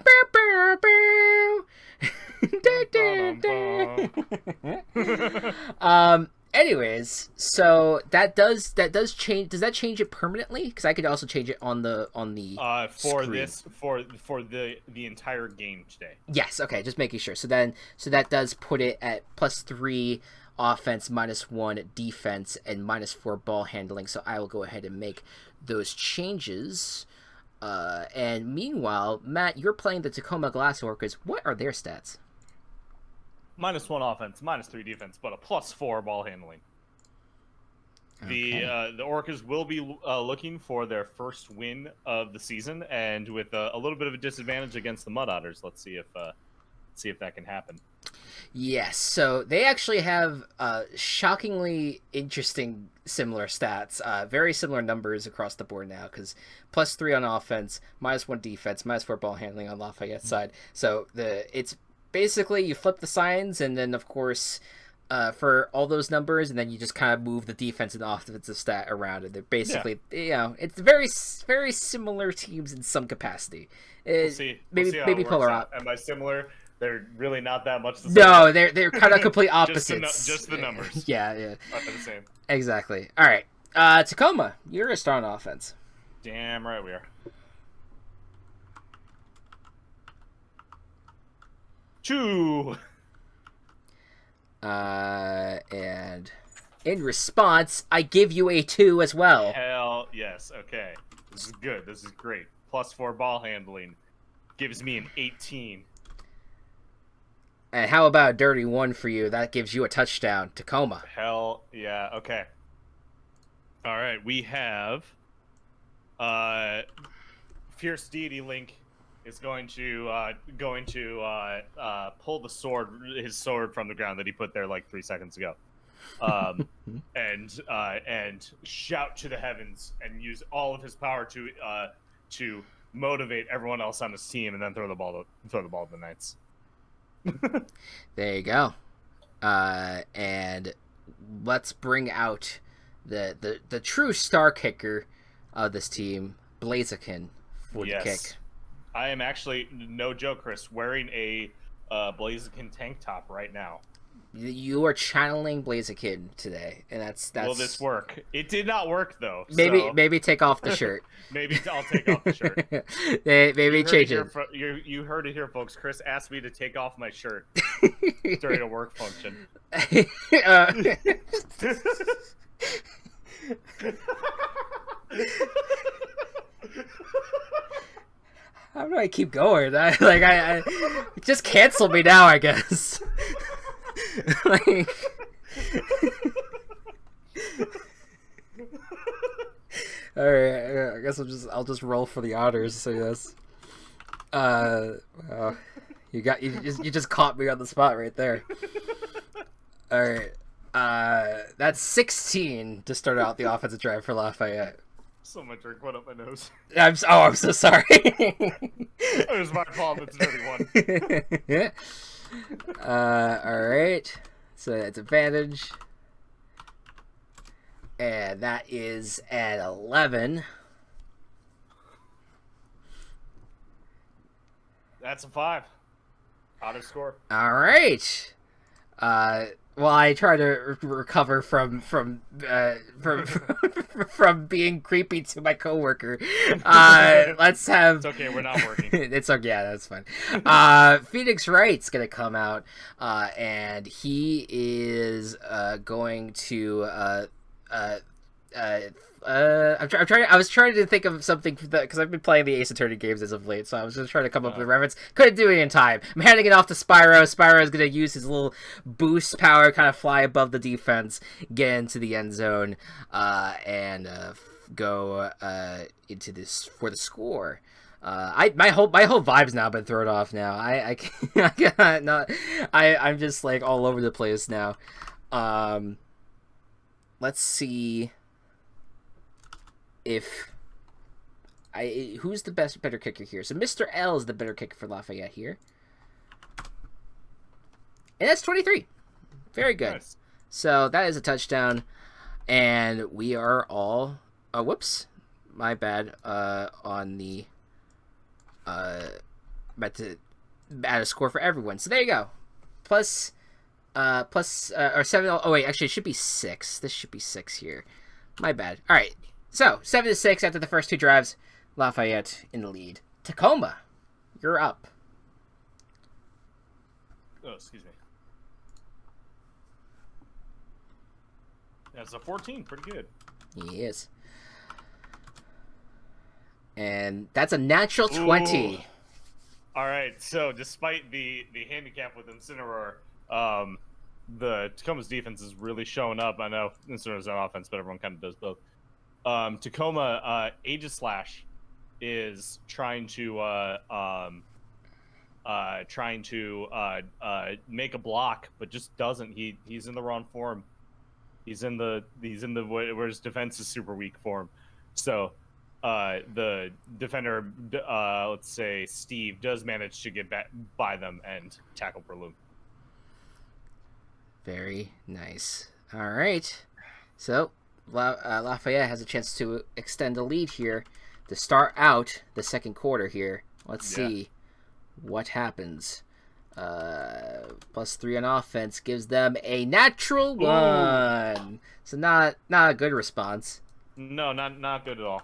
anyways, so that does change. Does that change it permanently? Because I could also change it on the for screen. this for the entire game today. Yes. Okay. Just making sure. So that does put it at +3 offense, -1 defense, and -4 ball handling. So I will go ahead and make those changes. And meanwhile, Matt, you're playing the Tacoma Glass Orcas. What are their stats? -1 offense, -3 defense, but a +4 ball handling. Okay. The Orcas will be looking for their first win of the season, and with a little bit of a disadvantage against the Mud Otters. Let's see if that can happen. Yes, so they actually have shockingly interesting similar stats, very similar numbers across the board now, because +3 on offense, -1 defense, -4 ball handling on Lafayette's side. So it's basically you flip the signs, and then of course for all those numbers, and then you just kind of move the defense and offensive stat around, and they're basically it's very very similar teams in some capacity. We'll see. Maybe polar out. Am I similar? They're really not that much the same. No, they're kind of complete opposites. just the numbers. Yeah. Are the same. Exactly. All right. Tacoma, you're a star on offense. Damn right we are. 2. And in response, I give you a 2 as well. Hell yes. Okay. This is good. This is great. +4 ball handling gives me an 18. And how about a dirty 1 for you? That gives you a touchdown. Tacoma. Hell yeah. Okay. All right. We have Fierce Deity Link is going to pull his sword from the ground that he put there like 3 seconds ago, and shout to the heavens and use all of his power to motivate everyone else on his team, and then throw the ball to the Knights. There you go. And let's bring out the true star kicker of this team, Blaziken, for the kick. I am actually, no joke, Chris, wearing a Blaziken tank top right now. You are channeling Blaziken today, and that's. Will this work? It did not work though. Maybe take off the shirt. Maybe I'll take off the shirt. Maybe change it. You heard it here, folks. Chris asked me to take off my shirt during a work function. How do I keep going? I just cancel me now, I guess. Like, all right, I guess I'll just roll for the honors. So yes, you just caught me on the spot right there. All right, that's 16 to start out the offensive drive for Lafayette. So my drink went up my nose. I'm so sorry. It was my fault. It's a dirty 1. All right. So that's advantage. And that is at 11. That's a 5. Auto score. All right. Well, I try to recover from being creepy to my coworker. Let's have. It's okay. We're not working. It's okay. Yeah, that's fine. Phoenix Wright's gonna come out, and he is going to. I was trying to think of something because I've been playing the Ace Attorney games as of late, so I was just trying to come up with a reference. Couldn't do it in time. I'm handing it off to Spyro. Spyro is going to use his little boost power, kind of fly above the defense, get into the end zone, and go into this for the score. My whole vibe's now been thrown off now. I can't, I cannot not. I'm just like all over the place now. Let's see if who's the better kicker here. So Mr. L is the better kicker for Lafayette here, and that's 23. Very good. Nice. So that is a touchdown, and we are all. Whoops, my bad. On the. About to add a score for everyone. So there you go. Plus or 7. Oh wait, actually it should be 6. This should be 6 here. My bad. All right. So 7-6 after the first 2 drives. Lafayette in the lead. Tacoma, you're up. Oh, excuse me. That's a 14. Pretty good. He is. And that's a natural 20. Ooh. All right. So despite the handicap with Incineroar, the Tacoma's defense is really showing up. I know Incineroar's on offense, but everyone kind of does both. Tacoma, Aegislash is trying to make a block, but just doesn't. He's in the wrong form. He's in the where his defense is super weak form. So the defender, let's say Steve, does manage to get back by them and tackle Berloom. Very nice. All right. So Lafayette has a chance to extend the lead here to start out the second quarter here. Let's see what happens. +3 on offense gives them a natural 1. Ooh. So not a good response. No, not good at all.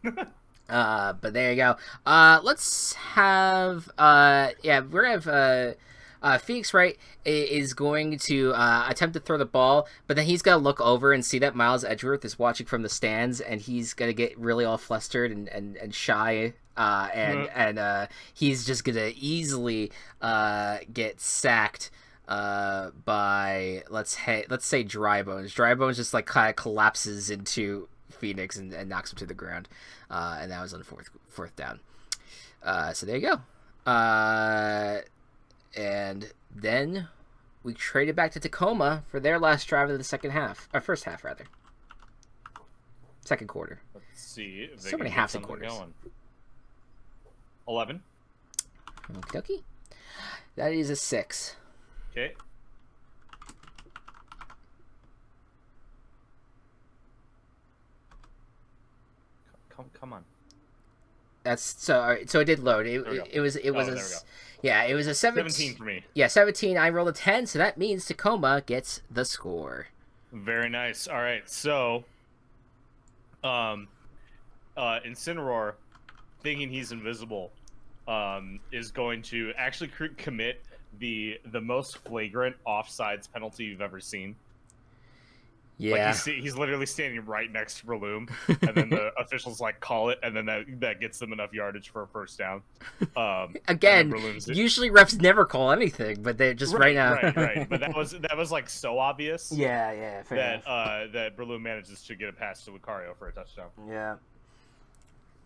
But there you go. Let's have we're gonna have Phoenix Wright is going to attempt to throw the ball, but then he's gonna look over and see that Miles Edgeworth is watching from the stands, and he's gonna get really all flustered and shy. And he's just gonna easily get sacked by let's say Dry Bones. Dry Bones just like kind of collapses into Phoenix and knocks him to the ground, and that was on fourth down. So there you go. And then we traded back to Tacoma for their last drive of the first half rather. Second quarter. Let's see. If so many halves and quarters. Going. 11. Okie. That is a 6. Okay. Come on. That's so. All right, so it did load. It was a 17 for me. Yeah, 17. I rolled a 10, so that means Tacoma gets the score. Very nice. All right, so, Incineroar, thinking he's invisible, is going to actually commit the most flagrant offsides penalty you've ever seen. Yeah, like he's literally standing right next to Berloom, and then the officials like call it, and then that gets them enough yardage for a first down. Again, usually refs never call anything, but they just right now. Right. But that was like so obvious. Yeah. Fair that that Berloom manages to get a pass to Lucario for a touchdown. Yeah.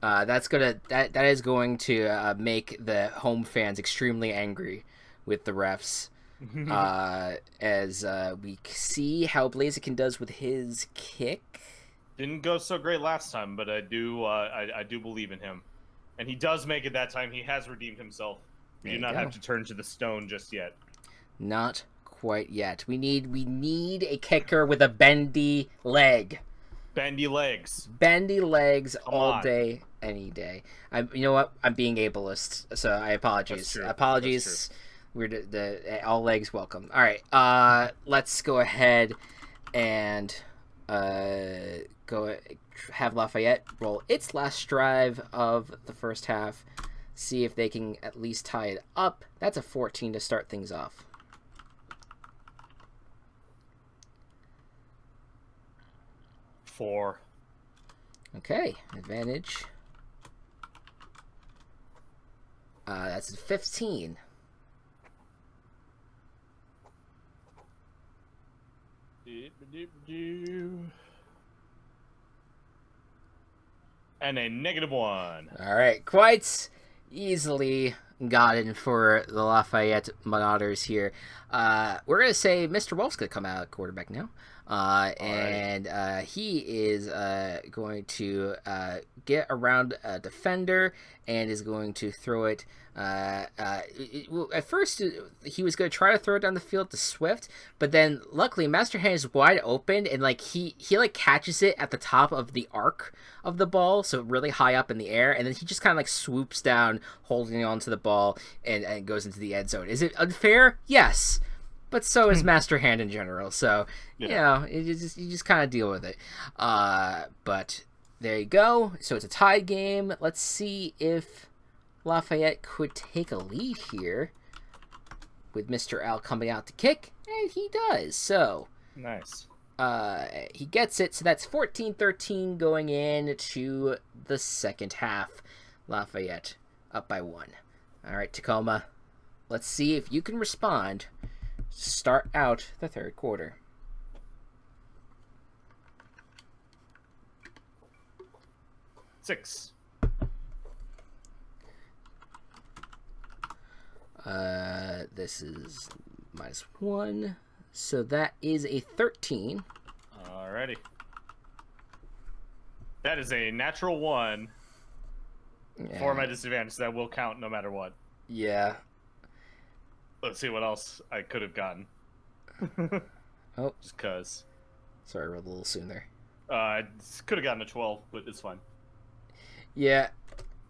That is going to make the home fans extremely angry with the refs. As we see how Blaziken does with his kick. Didn't go so great last time, but I do believe in him, and he does make it that time. He has redeemed himself. We do not have to turn to the stone just yet. Not quite yet. We need a kicker with a bendy leg. Bendy legs. Bendy legs all day, any day. You know what? I'm being ableist, so I apologize. Apologies. We're the all legs welcome. All right, let's go ahead and go have Lafayette roll its last drive of the first half. See if they can at least tie it up. That's a 14 to start things off. Four. Okay, advantage. That's a 15. And a -1. All right, quite easily gotten for the Lafayette Marauders here. We're gonna say Mr. Wolf's gonna come out at quarterback now, and he is going to get around a defender and is going to throw it. Well, at first, he was going to try to throw it down the field to Swift, but then luckily Master Hand is wide open and like he like catches it at the top of the arc of the ball, so really high up in the air, and then he just kind of like swoops down, holding on to the ball, and goes into the end zone. Is it unfair? Yes. But so is Master Hand in general, so you know you just kind of deal with it. But there you go. So it's a tied game. Let's see if Lafayette could take a lead here with Mr. Al coming out to kick, and he does. So nice. He gets it. So that's 14-13 going into the second half. Lafayette up by 1. All right, Tacoma. Let's see if you can respond. Start out the third quarter. Six. This is -1, so that is a 13. Alrighty. That is a natural 1 for my disadvantage. That will count no matter what. Yeah. Let's see what else I could have gotten. Oh. Just cause. Sorry, I rolled a little soon there. Could have gotten a 12, but it's fine. Yeah.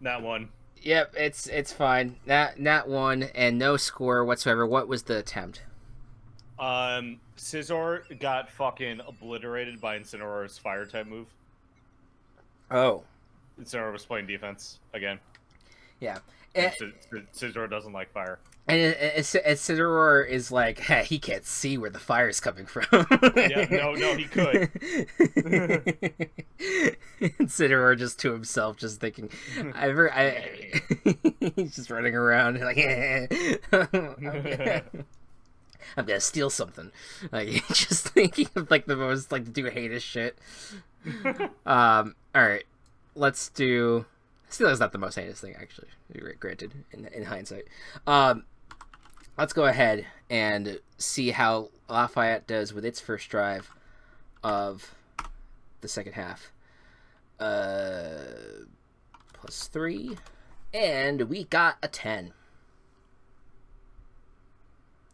That one. Yep, it's fine. Nat 1 and no score whatsoever. What was the attempt? Scizor got fucking obliterated by Incineroar's fire type move. Oh. Incineroar was playing defense again. Yeah. Scizor doesn't like fire. And Incineroar is like, hey, he can't see where the fire's coming from. Yeah, no, he could. Incineroar just to himself, just thinking, he's just running around like, I'm gonna steal something. Like, just thinking of like the most like the heinous shit. All right, let's do. Stealing is not the most heinous thing, actually. Granted, in hindsight. Let's go ahead and see how Lafayette does with its first drive of the second half. +3, and we got a 10.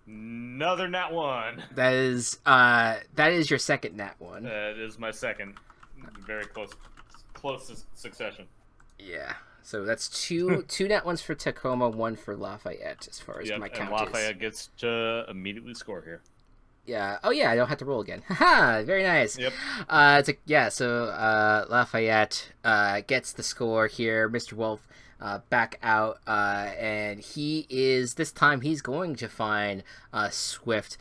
Another nat 1. That is your second nat 1. That is my second. Very close succession. Yeah. So that's two nat 1s for Tacoma, 1 for Lafayette, as far as my count and Lafayette gets to immediately score here. Yeah. Oh, yeah. I don't have to roll again. Haha. Very nice. Yep. So Lafayette gets the score here. Mr. Wolf back out, and this time he's going to find Swift,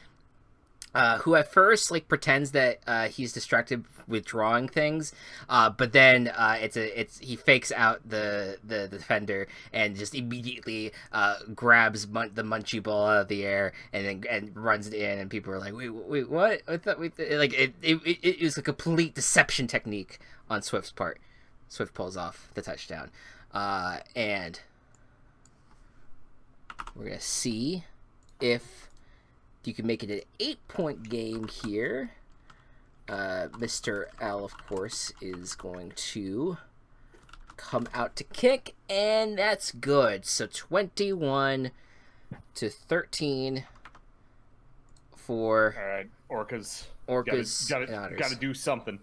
who at first like pretends that he's distracted with drawing things, but then he fakes out the defender and just immediately grabs the munchie ball out of the air and runs it in, and people are like, wait, what? I thought it was a complete deception technique on Swift's part. Swift pulls off the touchdown, and we're gonna see if you can make it an 8-point game here. Mr. L, of course, is going to come out to kick, and that's good. So 21-13 for all right, Orcas. Got to do something.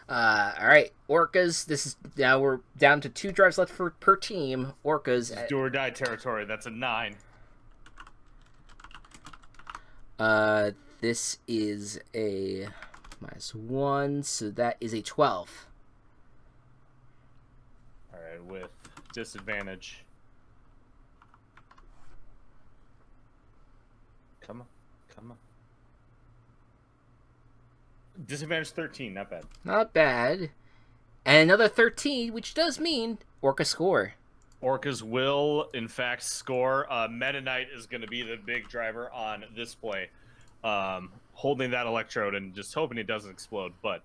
All right, Orcas. Now we're down to 2 drives left per team. Orcas. Do or die territory. That's a 9. This is a -1, so that is a 12. All right, with disadvantage. Come on. Disadvantage 13, not bad. Not bad. And another 13, which does mean Orca score. Orcas will, in fact, score. Meta Knight is going to be the big driver on this play. Holding that electrode and just hoping it doesn't explode, but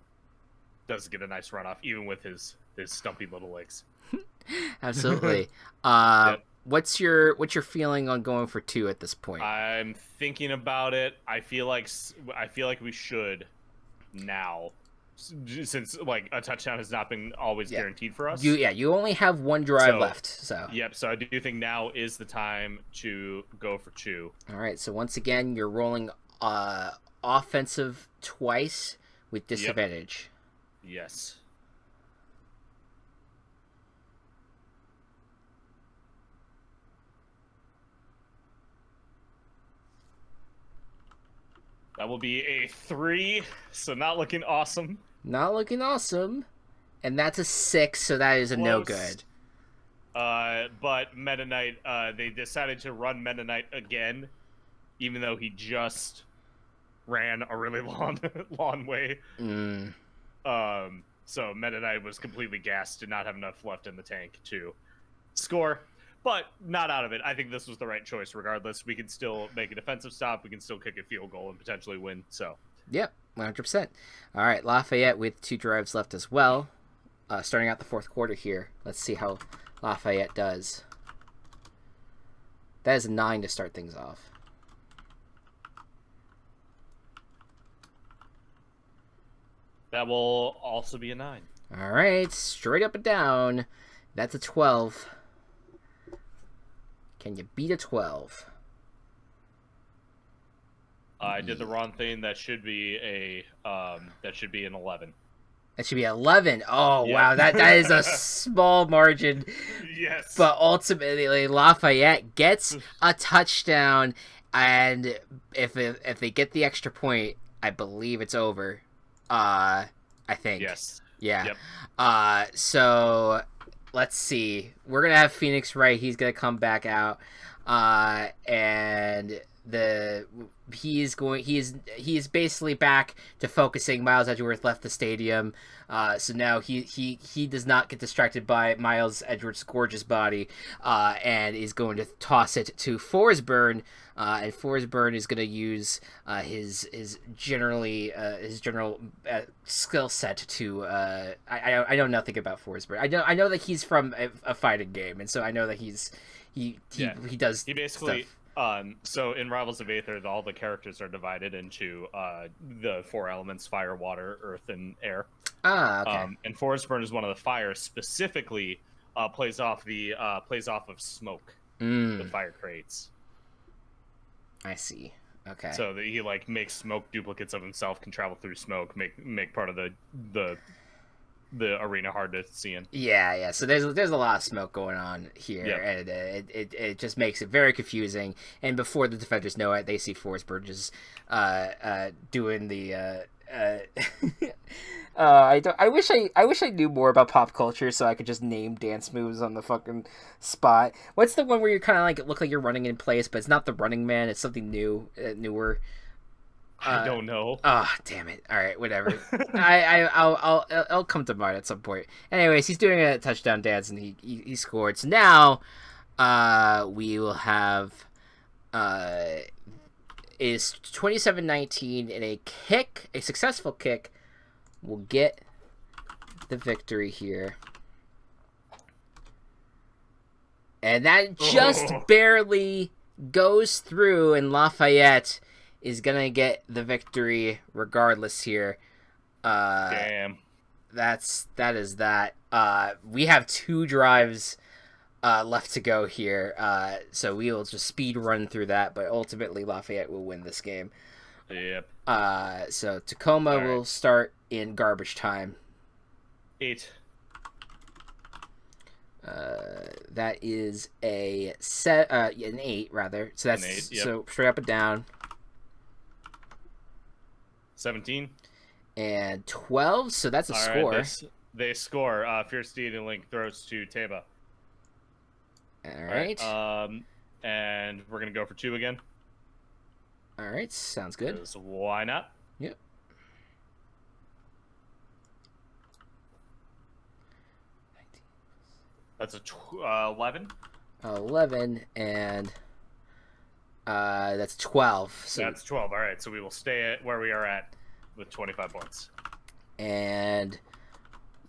does get a nice runoff, even with his his stumpy little legs. Absolutely. Yep. What's your feeling on going for 2 at this point? I'm thinking about it. I feel like we should now, since like a touchdown has not been always guaranteed for us. You only have 1 drive left. So yep. So I do think now is the time to go for 2. All right. So once again, you're rolling offensive twice with disadvantage. Yep. Yes. That will be a 3, so not looking awesome. Not looking awesome. And that's a 6, so that is a no good. But Meta Knight, they decided to run Meta Knight again, even though he just ran a really long way. So Meta Knight was completely gassed, did not have enough left in the tank to score. But not out of it. I think this was the right choice regardless. We can still make a defensive stop. We can still kick a field goal and potentially win. So. Yep, 100%. All right, Lafayette with 2 drives left as well. Starting out the 4th quarter here. Let's see how Lafayette does. That is a 9 to start things off. That will also be a 9. All right, straight up and down. That's a 12. Can you beat a 12? I did the wrong thing. That should be an 11. That should be 11. Oh, yeah. Wow. That is a small margin. Yes. But ultimately, Lafayette gets a touchdown, and if they get the extra point, I believe it's over. I think. Yes. Yeah. Yep. So let's see. We're gonna have Phoenix Wright. He's gonna come back out, and he is basically back to focusing. Miles Edgeworth left the stadium, so now he does not get distracted by Miles Edgeworth's gorgeous body, and is going to toss it to Forsberg, and Forsberg is going to use his general skill set to. I know nothing about Forsberg. I know that he's from a fighting game, and so I know that he does. He basically. Stuff. So in Rivals of Aether, all the characters are divided into the 4 elements: fire, water, earth, and air. Okay. And Forsberg is one of the fire. Specifically, plays off of smoke. The fire creates. I see. Okay. So that he makes smoke duplicates of himself, can travel through smoke, make part of the arena hard to see in. Yeah. So there's a lot of smoke going on here, and it just makes it very confusing. And before the defenders know it, they see Forsberg just doing the. I wish I knew more about pop culture so I could just name dance moves on the fucking spot. What's the one where you kind of look like you're running in place, but it's not the Running Man? It's something newer. I don't know. Oh, damn it! All right, whatever. I'll come to mind at some point. Anyways, he's doing a touchdown dance and he scored. So now, we will have is 27-19 in a successful kick. Will get the victory here, and that just barely goes through, and Lafayette is gonna get the victory regardless here. Damn. That is that. We have 2 drives left to go here, so we will just speed run through that. But ultimately, Lafayette will win this game. Yep. So Tacoma will start in garbage time. 8. That is an 8 rather. So that's 8, yep. So straight up and down. 17 and 12. So that's a score. Right, they score. Fierce Steed and Link throws to Teba. All right. And we're gonna go for 2 again. All right, sounds good. Why not? Yep. That's a 11. 11 and that's 12. So that's 12. All right, so we will stay at where we are at with 25 points. And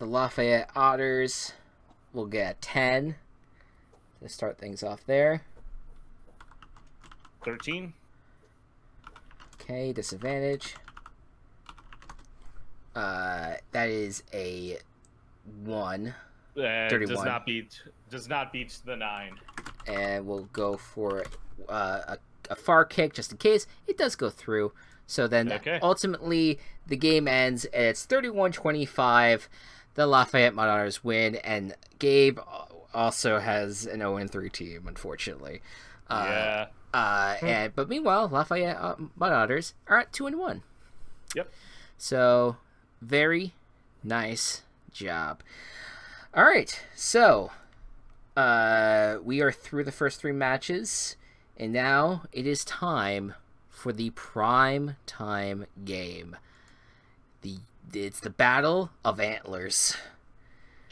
the Lafayette Otters will get a 10 to start things off there. 13. Okay, disadvantage. That is a 1. 31. Does not beat the 9. And we'll go for a far kick just in case. It does go through. So then ultimately the game ends and it's 31-25. The Lafayette Marauders win, and Gabe also has an 0-3 team, unfortunately. But meanwhile, Lafayette Marauders are at 2-1. Yep. So very nice job. All right, so we are through the first 3 matches, and now it is time for the prime time game. It's the Battle of Antlers.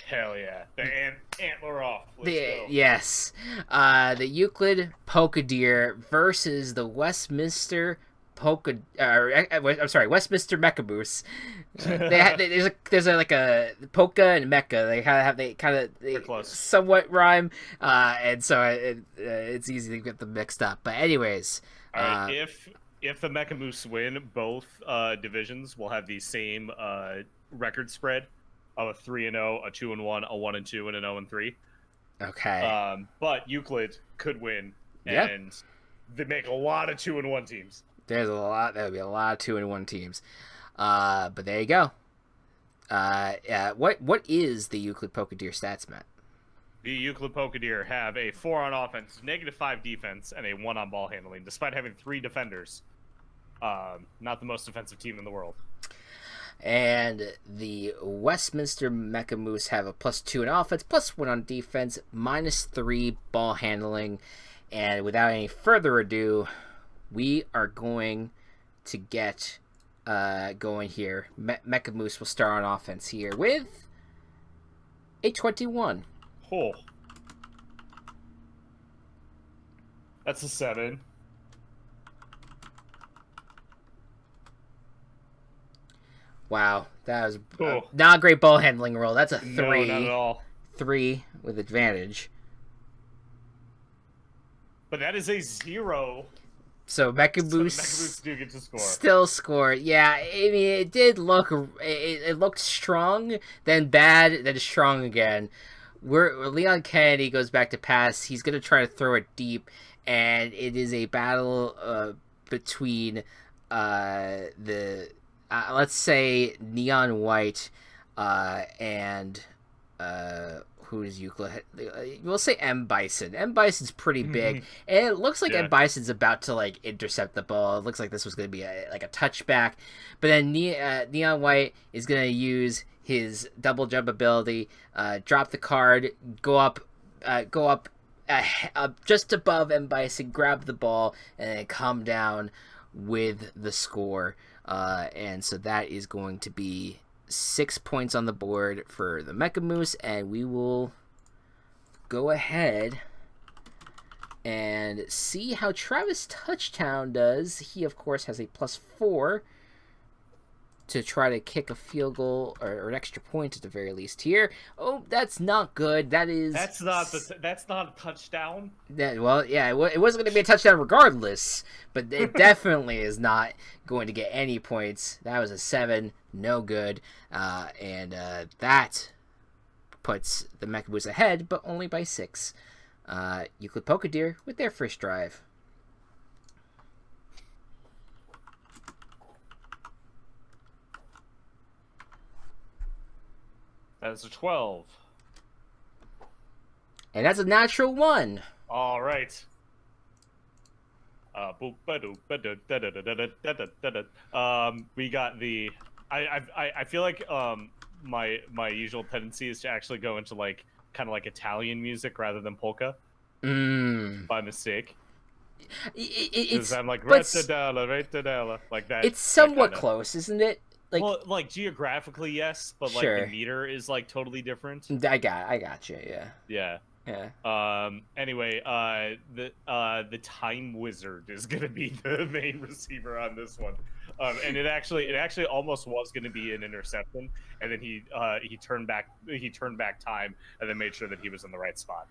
Hell yeah. The antler off. Let's go. Yes. The Euclid Polka-Deer versus the Westminster Westminster Mecha-Moose. There's a polka and mecha. They kind of somewhat rhyme, and so it's easy to get them mixed up. But anyways, all right. If the Mecha Moose win, both divisions will have the same record spread of a 3-0, a 2-1, a 1-2, and an 0-3. Okay. But Euclid could win, and they make a lot of 2-1 teams. There'll be a lot of 2-1 teams. But there you go. What is the Euclid Polka-Deer stats, Matt? The Euclid Polka-Deer have a 4 on offense, -5 defense, and a 1 on ball handling, despite having 3 defenders. Not the most defensive team in the world. And the Westminster Mecha Moose have a +2 on offense, +1 on defense, -3 ball handling. And without any further ado, we are going to get going here. Mecha Moose will start on offense here with a 21. Oh. That's a 7. Wow, that was not a great ball handling roll. That's a 3. No, not at all. 3 with advantage. But that is a 0. So Mecha Moose do get to score. Still score. Yeah, I mean, it did look. It looked strong, then bad, then strong again. Leon Kennedy goes back to pass. He's gonna try to throw it deep, and it is a battle between let's say Neon White and who is Euclid? We'll say M. Bison. M. Bison's pretty big, and it looks like M. Bison's about to intercept the ball. It looks like this was going to be a touchback, but then Neon White is going to use his double jump ability, drop the card, go up just above M. Bison, grab the ball, and then come down with the score. And so that is going to be 6 points on the board for the Mecha Moose, and we will go ahead and see how Travis Touchdown does. He, of course, has a +4 to try to kick a field goal or an extra point at the very least here. Oh, that's not good. That's not a touchdown. It wasn't going to be a touchdown regardless, but it definitely is not going to get any points. That was a 7, no good, and that puts the Mecha Moose ahead, but only by 6. Euclid Polka-Deer with their first drive. That's a 12. And that's a natural 1. All right. We got the. I feel like my usual tendency is to actually go into kind of Italian music rather than polka. By mistake. It's I'm like retadella, like that. It's somewhat close, isn't it? Geographically, yes, but sure. The meter is totally different. I got you. Yeah. Anyway, the Time Wizard is gonna be the main receiver on this one. And it actually almost was going to be an interception, and then he turned back time, and then made sure that he was in the right spot.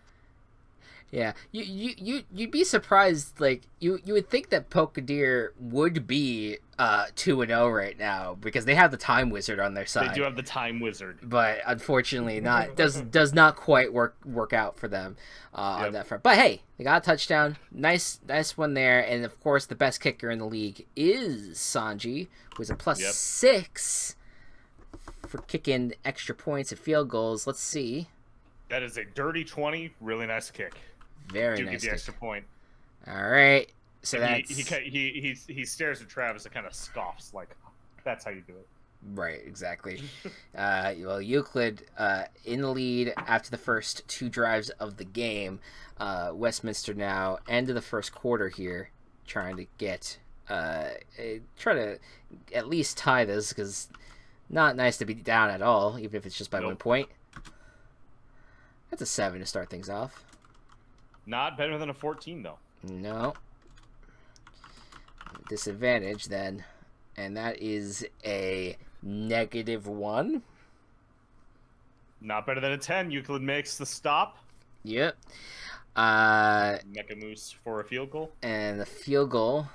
Yeah, you'd be surprised. Like you would think that Pokadir would be 2-0 right now because they have the time wizard on their side. They do have the time wizard, but unfortunately, not does not quite work out for them on that front. But hey, they got a touchdown. Nice one there, and of course, the best kicker in the league is Sanji, who's a +6 for kicking extra points and field goals. Let's see. That is a dirty 20. Really nice kick. Very do nice. Get the extra point. All right. So that's he stares at Travis and kind of scoffs like, "That's how you do it." Right, exactly. Well, Euclid in the lead after the first 2 drives of the game. Westminster now end of the first quarter here, trying to get try to at least tie this because not nice to be down at all, even if it's just by 1 point. That's a 7 to start things off. Not better than a 14, though. No. Disadvantage, then. And that is a -1. Not better than a 10. Euclid makes the stop. Yep. Mecha Moose for a field goal. And the field goal.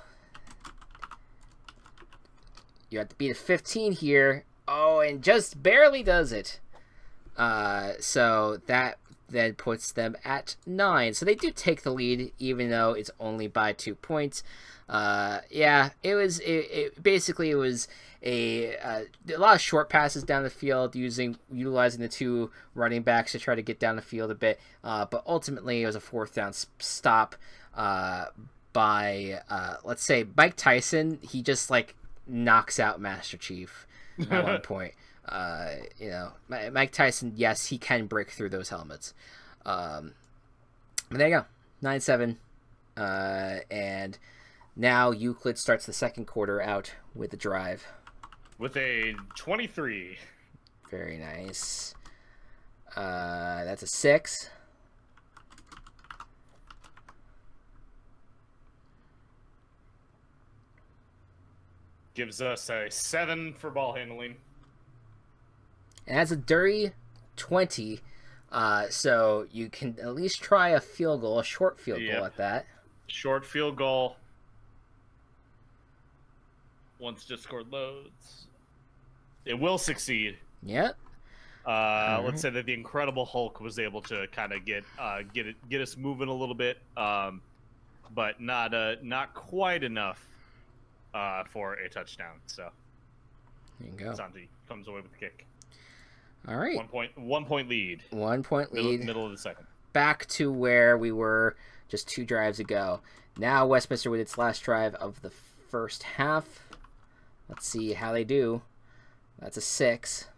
You have to beat a 15 here. Oh, and just barely does it. So that then puts them at 9. So they do take the lead, even though it's only by 2 points. Yeah, it was a lot of short passes down the field, utilizing the 2 running backs to try to get down the field a bit. But ultimately, it was a 4th down stop by let's say Mike Tyson. He just knocks out Master Chief at one point. Mike Tyson, yes, he can break through those helmets. But there you go, 9-7, and now Euclid starts the second quarter out with a drive with a 23. Very nice. That's a 6. Gives us a 7 for ball handling. And that's a dirty 20. So you can at least try a field goal, a short field goal at that. Short field goal. Once Discord loads, it will succeed. Yep. Let's say that the Incredible Hulk was able to kind of get us moving a little bit, but not quite enough for a touchdown. So there you go. Sanji comes away with the kick. All right. 1 point lead. 1 point lead. Middle of the second. Back to where we were just 2 drives ago. Now Westminster with its last drive of the first half. Let's see how they do. That's a 6.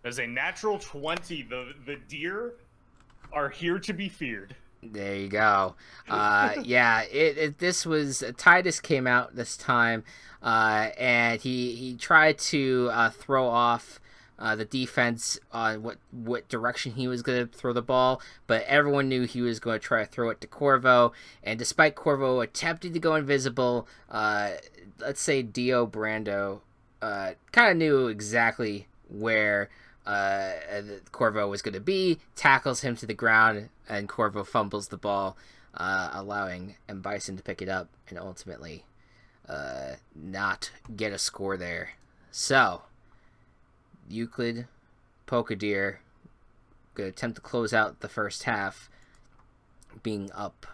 There's a natural 20. The deer are here to be feared. There you go. Yeah, this was Titus came out this time, and he tried to throw off the defense on what direction he was going to throw the ball, but everyone knew he was going to try to throw it to Corvo, and despite Corvo attempting to go invisible, let's say Dio Brando kind of knew exactly where Corvo was going to be, tackles him to the ground, and Corvo fumbles the ball, allowing M. Bison to pick it up and ultimately not get a score there. So, Euclid, Pokadir, going to attempt to close out the first half, being up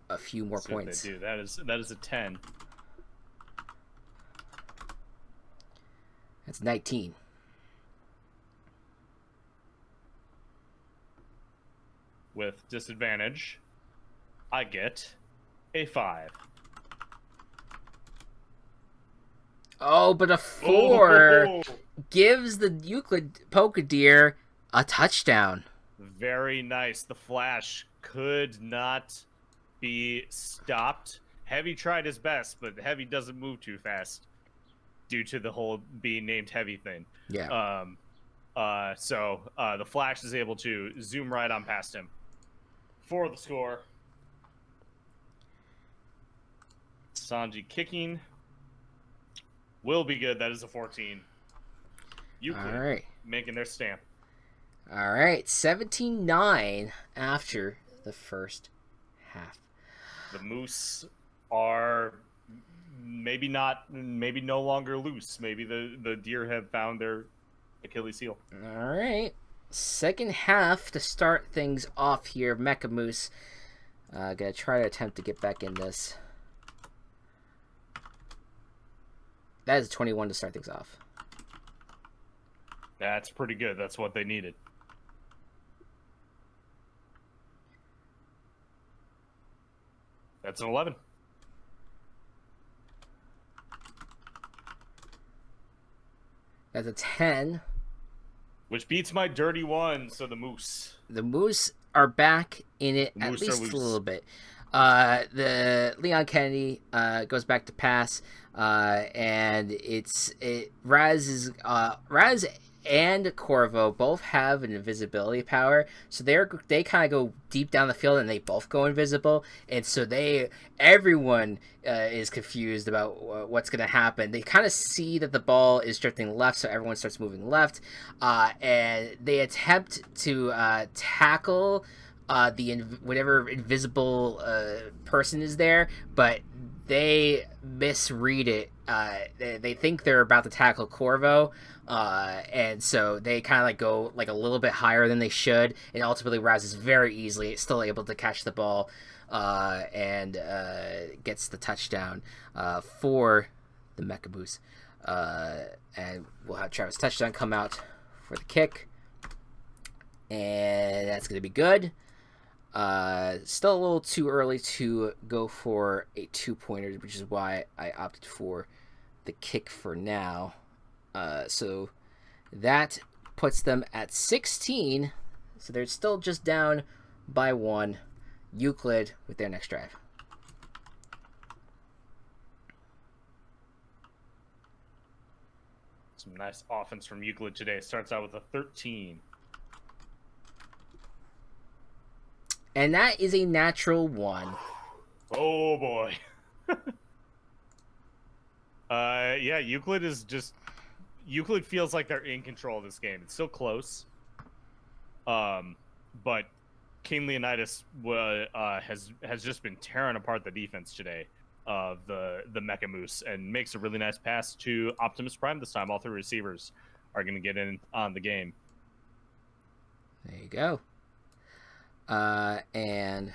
a few more points. They do. That is a 10. That's 19. With disadvantage, I get a 5. Oh, but a 4 gives the Euclid Pokadir a touchdown. Very nice. The Flash could not be stopped. Heavy tried his best, but Heavy doesn't move too fast due to the whole being named Heavy thing. Yeah. So the Flash is able to zoom right on past him for the score. Sanji kicking. Will be good. That is a 14. Euclid All right. making their stamp. All right. 17-9 after the first half. The Moose are maybe no longer loose. Maybe the Deer have found their Achilles heel. All right. Second half to start things off here. Mecha Moose. Gonna try to attempt to get back in this. That is a 21 to start things off. That's pretty good. That's what they needed. That's an 11. That's a 10. Which beats my dirty one, so the Moose. The Moose are back in it at least a little bit. The Leon Kennedy goes back to pass, and Raz and Corvo both have an invisibility power, so they kind of go deep down the field and they both go invisible, and so everyone is confused about what's going to happen. They kind of see that the ball is drifting left, so everyone starts moving left, and they attempt to tackle whatever invisible person is there, but they misread it. They think they're about to tackle Corvo, and so they kind of like go like a little bit higher than they should, and ultimately Raz is very easily still able to catch the ball and gets the touchdown for the Mecha Moose. And we'll have Travis Touchdown come out for the kick, and that's going to be good. Still a little too early to go for a 2-pointer, which is why I opted for the kick for now. So that puts them at 16. So they're still just down by 1. Euclid with their next drive. Some nice offense from Euclid today. Starts out with a 13. And that is a natural 1. Oh boy. Yeah, Euclid feels like they're in control of this game. It's still close. But Kane Leonidas has just been tearing apart the defense today of the Mecha Moose, and makes a really nice pass to Optimus Prime this time. All 3 receivers are going to get in on the game. There you go. And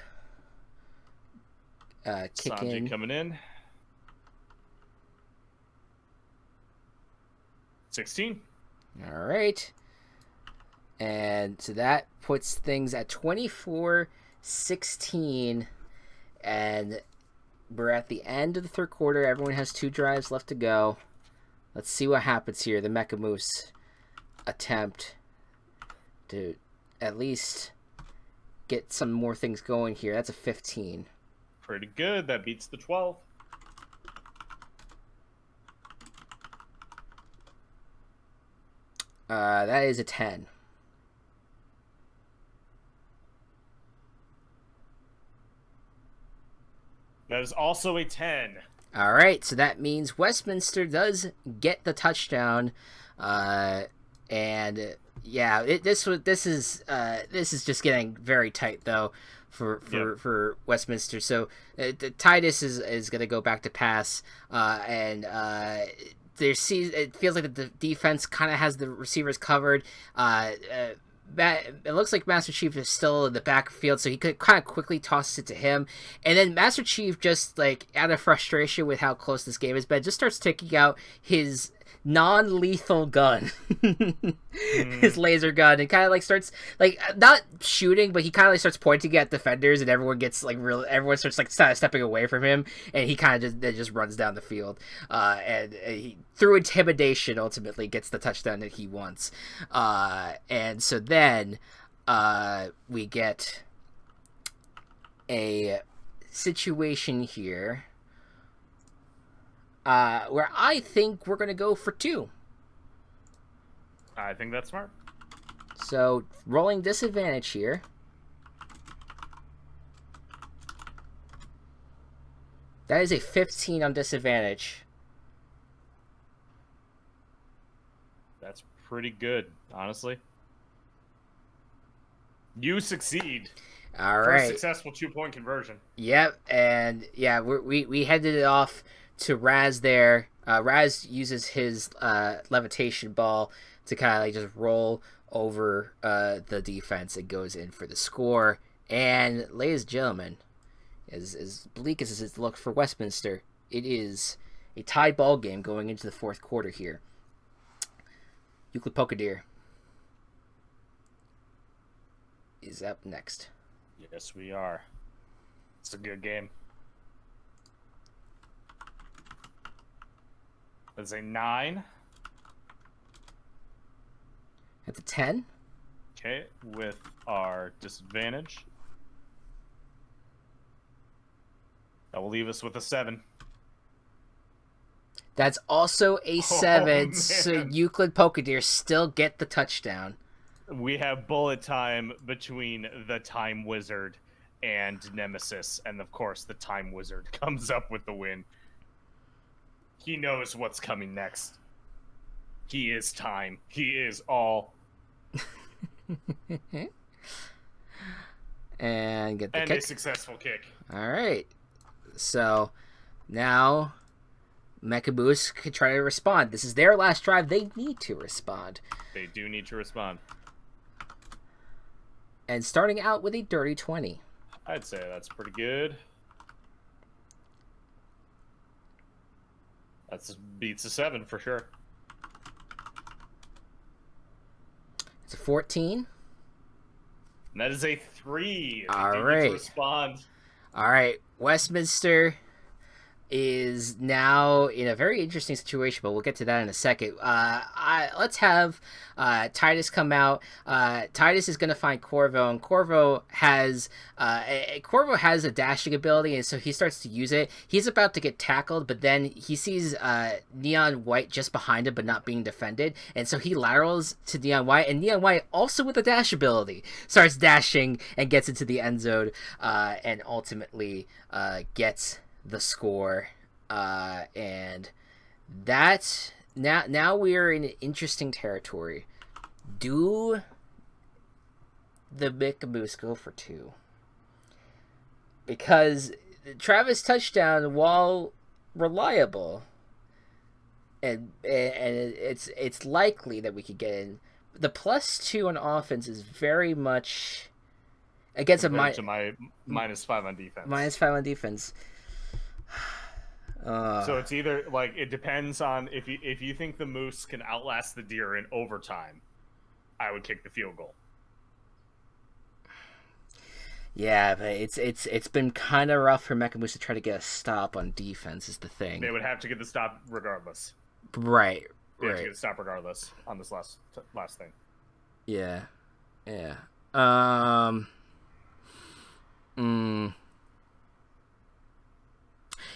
kick Sanji in. coming in. 16. All right. And so that puts things at 24-16. And we're at the end of the third quarter. Everyone has 2 drives left to go. Let's see what happens here. The Mecha Moose attempt to at least get some more things going here. That's a 15. Pretty good. That beats the 12. That is a 10. That is also a 10. All right, so that means Westminster does get the touchdown, and yeah, this is just getting very tight though for Westminster. So Titus is going to go back to pass, and it feels like the defense kind of has the receivers covered. It looks like Master Chief is still in the backfield, so he could kind of quickly toss it to him. And then Master Chief, just like out of frustration with how close this game has been, just starts taking out his non-lethal gun, his laser gun, and kind of like starts like not shooting, but he kind of like starts pointing at defenders, and everyone gets like everyone starts like stepping away from him, and he kind of just runs down the field, and he, through intimidation, ultimately gets the touchdown that he wants, and so then we get a situation here where I think we're going to go for 2. I think that's smart. So, rolling disadvantage here. That is a 15 on disadvantage. That's pretty good, honestly. You succeed. All right. First successful 2-point conversion. Yep, and yeah, we headed it off to Raz there. Raz uses his levitation ball to kind of like just roll over the defense and goes in for the score. And ladies and gentlemen, as bleak as it looks for Westminster, it is a tied ball game going into the fourth quarter here. Euclid Pokadir is up next. Yes, we are. It's a good game. That's a 9. That's a 10. Okay, with our disadvantage. That will leave us with a 7. That's also a 7, man. so Euclid Pokadir still get the touchdown. We have bullet time between the Time Wizard and Nemesis, and of course the Time Wizard comes up with the win. He knows what's coming next. He is time. He is all. And get the and kick. A successful kick. All right. So now Mechaboos could try to respond. This is their last drive. They need to respond. They do need to respond. And starting out with a dirty 20. I'd say that's pretty good. That beats a 7 for sure. It's a 14. And that is a 3. All right. To respond. All right. Westminster is now in a very interesting situation, but we'll get to that in a second. Let's have Titus come out. Titus is going to find Corvo, and Corvo has a dashing ability, and so he starts to use it. He's about to get tackled, but then he sees Neon White just behind him, but not being defended, and so he laterals to Neon White, and Neon White, also with a dash ability, starts dashing and gets into the end zone, and ultimately gets the score, and that now we are in interesting territory. Do the Mickaboos go for 2? Because Travis touchdown, while reliable, and it's likely that we could get in, the +2 on offense is very much against compared to my -5 on defense. -5 on defense. So it's either like it depends on if you think the Moose can outlast the Deer in overtime, I would kick the field goal. Yeah, but it's been kind of rough for Mechamoose to try to get a stop on defense is the thing. They would have to get the stop regardless. Right. They have to get the stop regardless on this last thing. Yeah.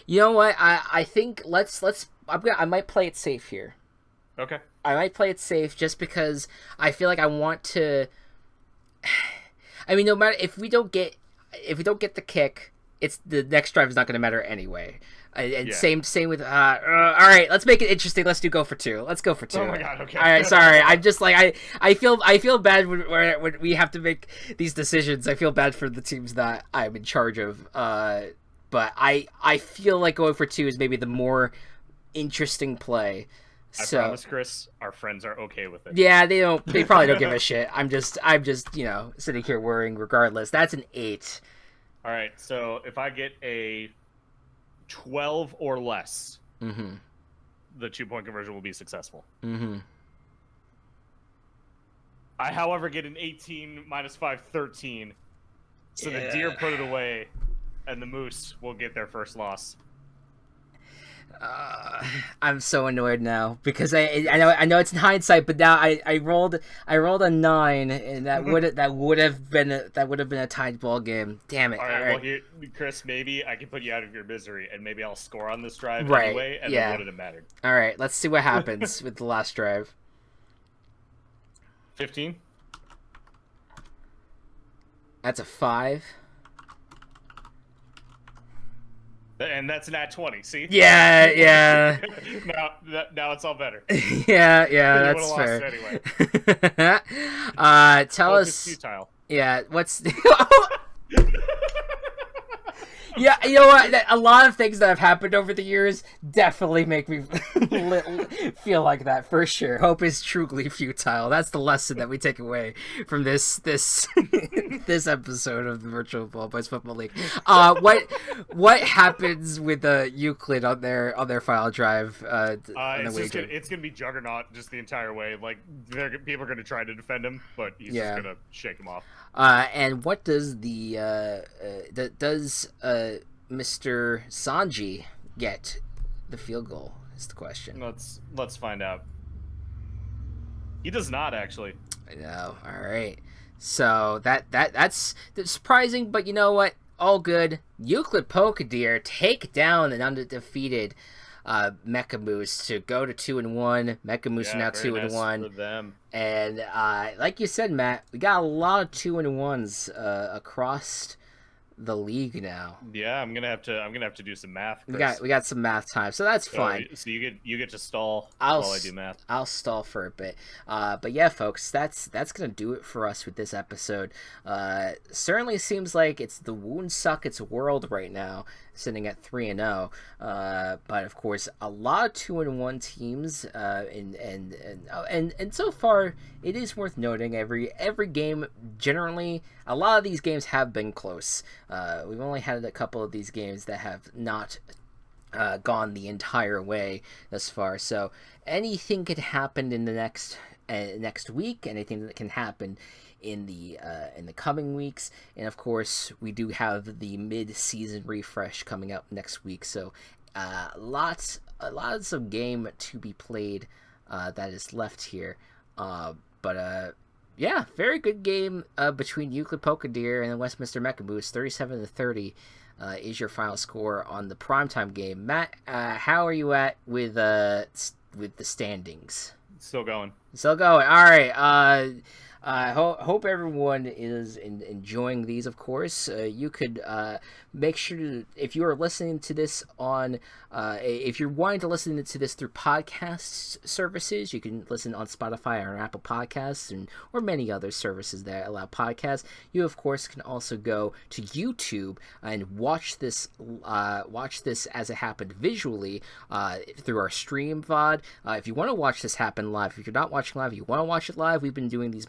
You know what? I think I might play it safe here. Okay. I might play it safe just because I feel like I want to. I mean, no matter if we don't get the kick, it's the next drive is not going to matter anyway. And same with all right, let's make it interesting. Let's go for 2. Let's go for 2. Oh my god, okay. All right, sorry. I'm just like I feel bad when we have to make these decisions. I feel bad for the teams that I'm in charge of. But I feel like going for 2 is maybe the more interesting play. I promise, Chris, our friends are okay with it. Yeah, they probably don't give a shit. I'm just sitting here worrying regardless. That's an 8. All right, so if I get a 12 or less, the 2-point conversion will be successful. I, however, get an 18 -5, 13. So the Deer put it away, and the Moose will get their first loss. I'm so annoyed now because I know it's in hindsight, but now I rolled a 9, and that would have been a tied ball game. Damn it! All right. Well, Chris, maybe I can put you out of your misery, and maybe I'll score on this drive anyway, and then wouldn't have mattered. All right, let's see what happens with the last drive. 15. That's a 5. And that's an at 20. See? Yeah, yeah. now it's all better. Yeah, yeah, You would have that's lost fair. it anyway. Tell Hope is us. futile. Yeah, what's Yeah, you know what? A lot of things that have happened over the years definitely make me feel like that for sure. Hope is truly futile. That's the lesson that we take away from this this episode of the Virtual Ball Boys Football League. What happens with Euclid on their file drive? On the wager? It's gonna be juggernaut just the entire way. Like people are gonna try to defend him, but he's just Yeah. gonna shake him off. And what does Mr. Sanji get the field goal? Is the question. Let's find out. He does not actually. I know. All right. So that's surprising, but you know what? All good. Euclid Pokedeer take down an undefeated Mecha Moose to go to 2-1. Mecha Moose are now 2-1. For them. And like you said, Matt, we got a lot of 2-1s across the league now. Yeah, I'm gonna have to do some math. Chris. We got some math time, so that's fine. So you get to stall while I do math. I'll stall for a bit. But yeah, folks, that's gonna do it for us with this episode. Certainly seems like it's the Woonsocket's world right now, sitting at 3-0. But of course, a lot of 2-1 teams. And so far, it is worth noting every game. Generally, a lot of these games have been close. We've only had a couple of these games that have not gone the entire way thus far. So anything could happen in the next week. Anything that can happen in the coming weeks, and of course we do have the mid-season refresh coming up next week. So lots of game to be played that is left here. But yeah, very good game between Euclid Pokedeer and the Westminster Mechamoose. 37-30 is your final score on the primetime game. Matt, how are you at with the standings? Still going. Still going. All right. Hope everyone is enjoying these. Of course, you could make sure to, if you are listening to this on, if you're wanting to listen to this through podcast services, you can listen on Spotify or Apple Podcasts or many other services that allow podcasts. You of course can also go to YouTube and watch this as it happened visually through our stream VOD. If you want to watch this happen live, if you're not watching live, you want to watch it live. We've been doing these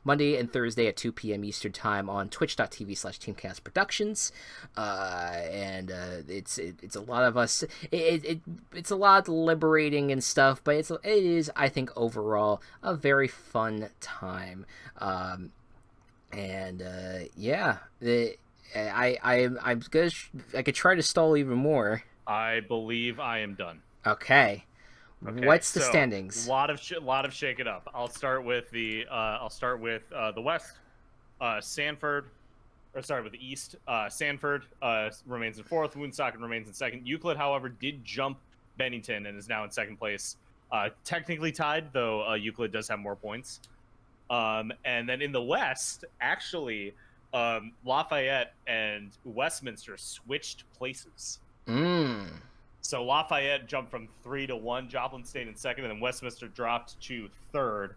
Monday and Thursday at 2 p.m. Eastern Time on twitch.tv/Teamcast Productions. And it's a lot of us. It's a lot liberating and stuff, but it is, I think, overall a very fun time. Yeah, I'm good. I could try to stall even more. I believe I am done. Okay. What's the standings? A lot of shake it up. I'll start with the West. With the East. Sanford remains in fourth. Woonsocket remains in second. Euclid, however, did jump Bennington and is now in second place. Technically tied, though Euclid does have more points. And then in the West, actually, Lafayette and Westminster switched places. So Lafayette jumped from 3-1. Joplin stayed in second, and then Westminster dropped to third.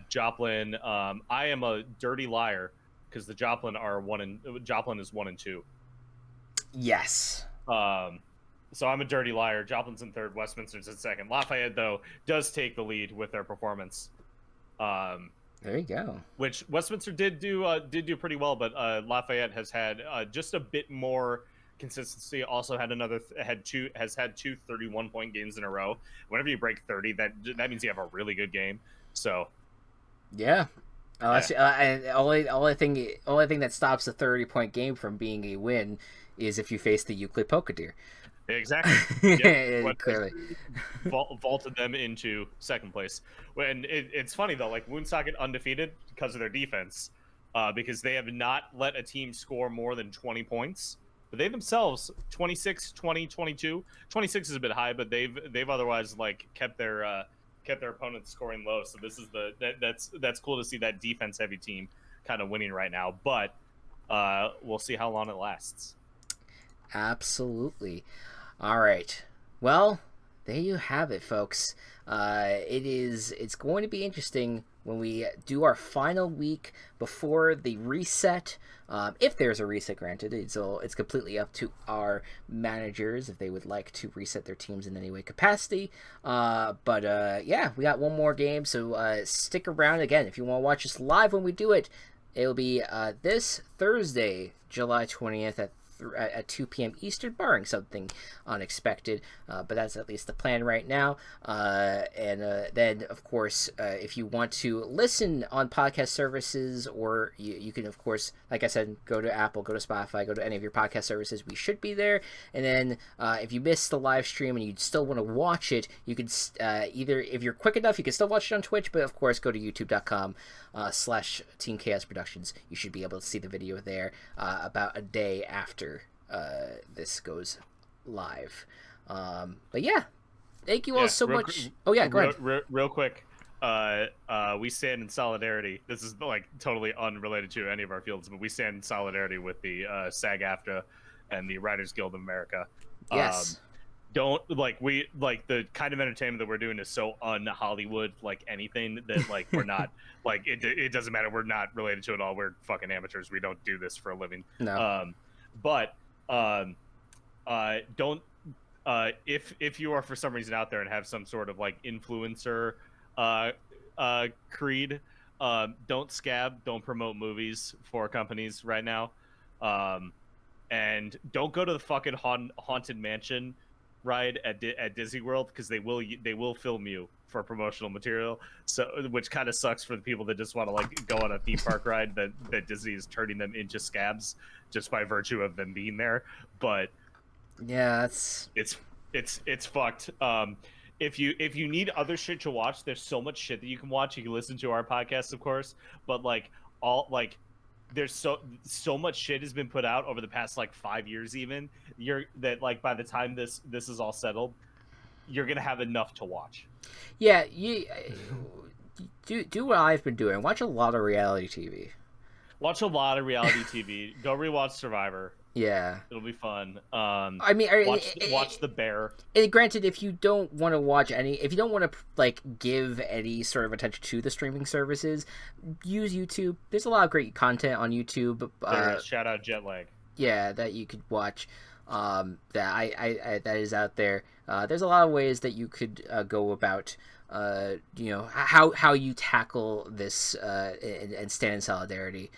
Joplin, I am a dirty liar because the Joplin is 1-2. Yes. So I'm a dirty liar. Joplin's in third. Westminster's in second. Lafayette, though, does take the lead with their performance. There you go. Which Westminster did do pretty well, but Lafayette has had just a bit more consistency. Also had two 31-point games in a row. Whenever you break 30, that means you have a really good game. So yeah. Only thing that stops a 30-point game from being a win is if you face the Euclid Pokedeer. Exactly. Yeah, clearly vaulted them into second place. And it's funny though, like Woonsocket undefeated because of their defense, because they have not let a team score more than 20 points. But they themselves 26, 20, 22. 26 is a bit high, but they've otherwise like kept their opponents scoring low. So this is that's cool to see that defense heavy team kind of winning right now. But we'll see how long it lasts. Absolutely. All right. Well, there you have it, folks. It's going to be interesting when we do our final week before the reset. If there's a reset, granted, it's completely up to our managers if they would like to reset their teams in any way capacity. Yeah, we got one more game, so stick around. Again, if you want to watch us live when we do it, it'll be this Thursday, July 20th at 2 p.m. Eastern, barring something unexpected. But that's at least the plan right now. Then, of course, if you want to listen on podcast services, or you can, of course, like I said, go to Apple, go to Spotify, go to any of your podcast services. We should be there. And then if you missed the live stream and you still want to watch it, you can either, if you're quick enough, you can still watch it on Twitch. But, of course, go to youtube.com/Team Chaos Productions. You should be able to see the video there about a day after this goes live. But yeah, thank you all so much. Go ahead. Real quick. We stand in solidarity. This is like totally unrelated to any of our fields, but we stand in solidarity with the SAG-AFTRA and the Writers Guild of America. Yes. Don't the kind of entertainment that we're doing is so un-Hollywood, like anything that like we're not like it doesn't matter. We're not related to it all. We're fucking amateurs. We don't do this for a living. No. Don't if you are for some reason out there and have some sort of like influencer creed, don't scab, don't promote movies for companies right now, and don't go to the fucking haunted mansion ride at Disney World, because they will film you for promotional material, so which kind of sucks for the people that just want to like go on a theme park ride that Disney is turning them into scabs just by virtue of them being there. But yeah, it's fucked. If you need other shit to watch, there's so much shit that you can watch. You can listen to our podcast, of course, but there's so much shit has been put out over the past like 5 years, even that like by the time this is all settled, you're gonna have enough to watch. Yeah, you do what I've been doing. Watch a lot of reality TV. Watch a lot of reality TV. Go rewatch Survivor. Yeah, it'll be fun. I mean, watch The Bear. And granted, if you don't want to watch if you don't want to like give any sort of attention to the streaming services, use YouTube. There's a lot of great content on YouTube. Shout out Jetlag. Yeah, that you could watch. That is out there. There's a lot of ways that you could go about. How you tackle this and stand in solidarity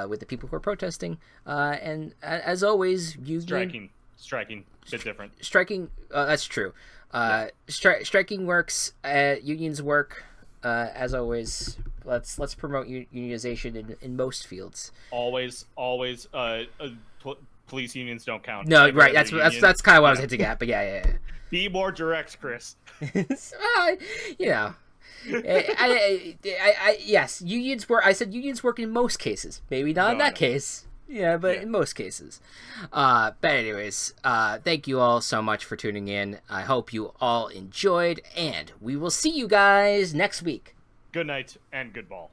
with the people who are protesting. And as always, striking, bit different. Striking, that's true. Striking works. Unions work. As always, let's promote unionization in most fields. Always. Police unions don't count. No, right. That's kind of what I was hinting at. But yeah. Be more direct, Chris. Yes, unions work. I said unions work in most cases. Maybe not in that case. Yeah, but in most cases. But anyways, thank you all so much for tuning in. I hope you all enjoyed, and we will see you guys next week. Good night and good ball.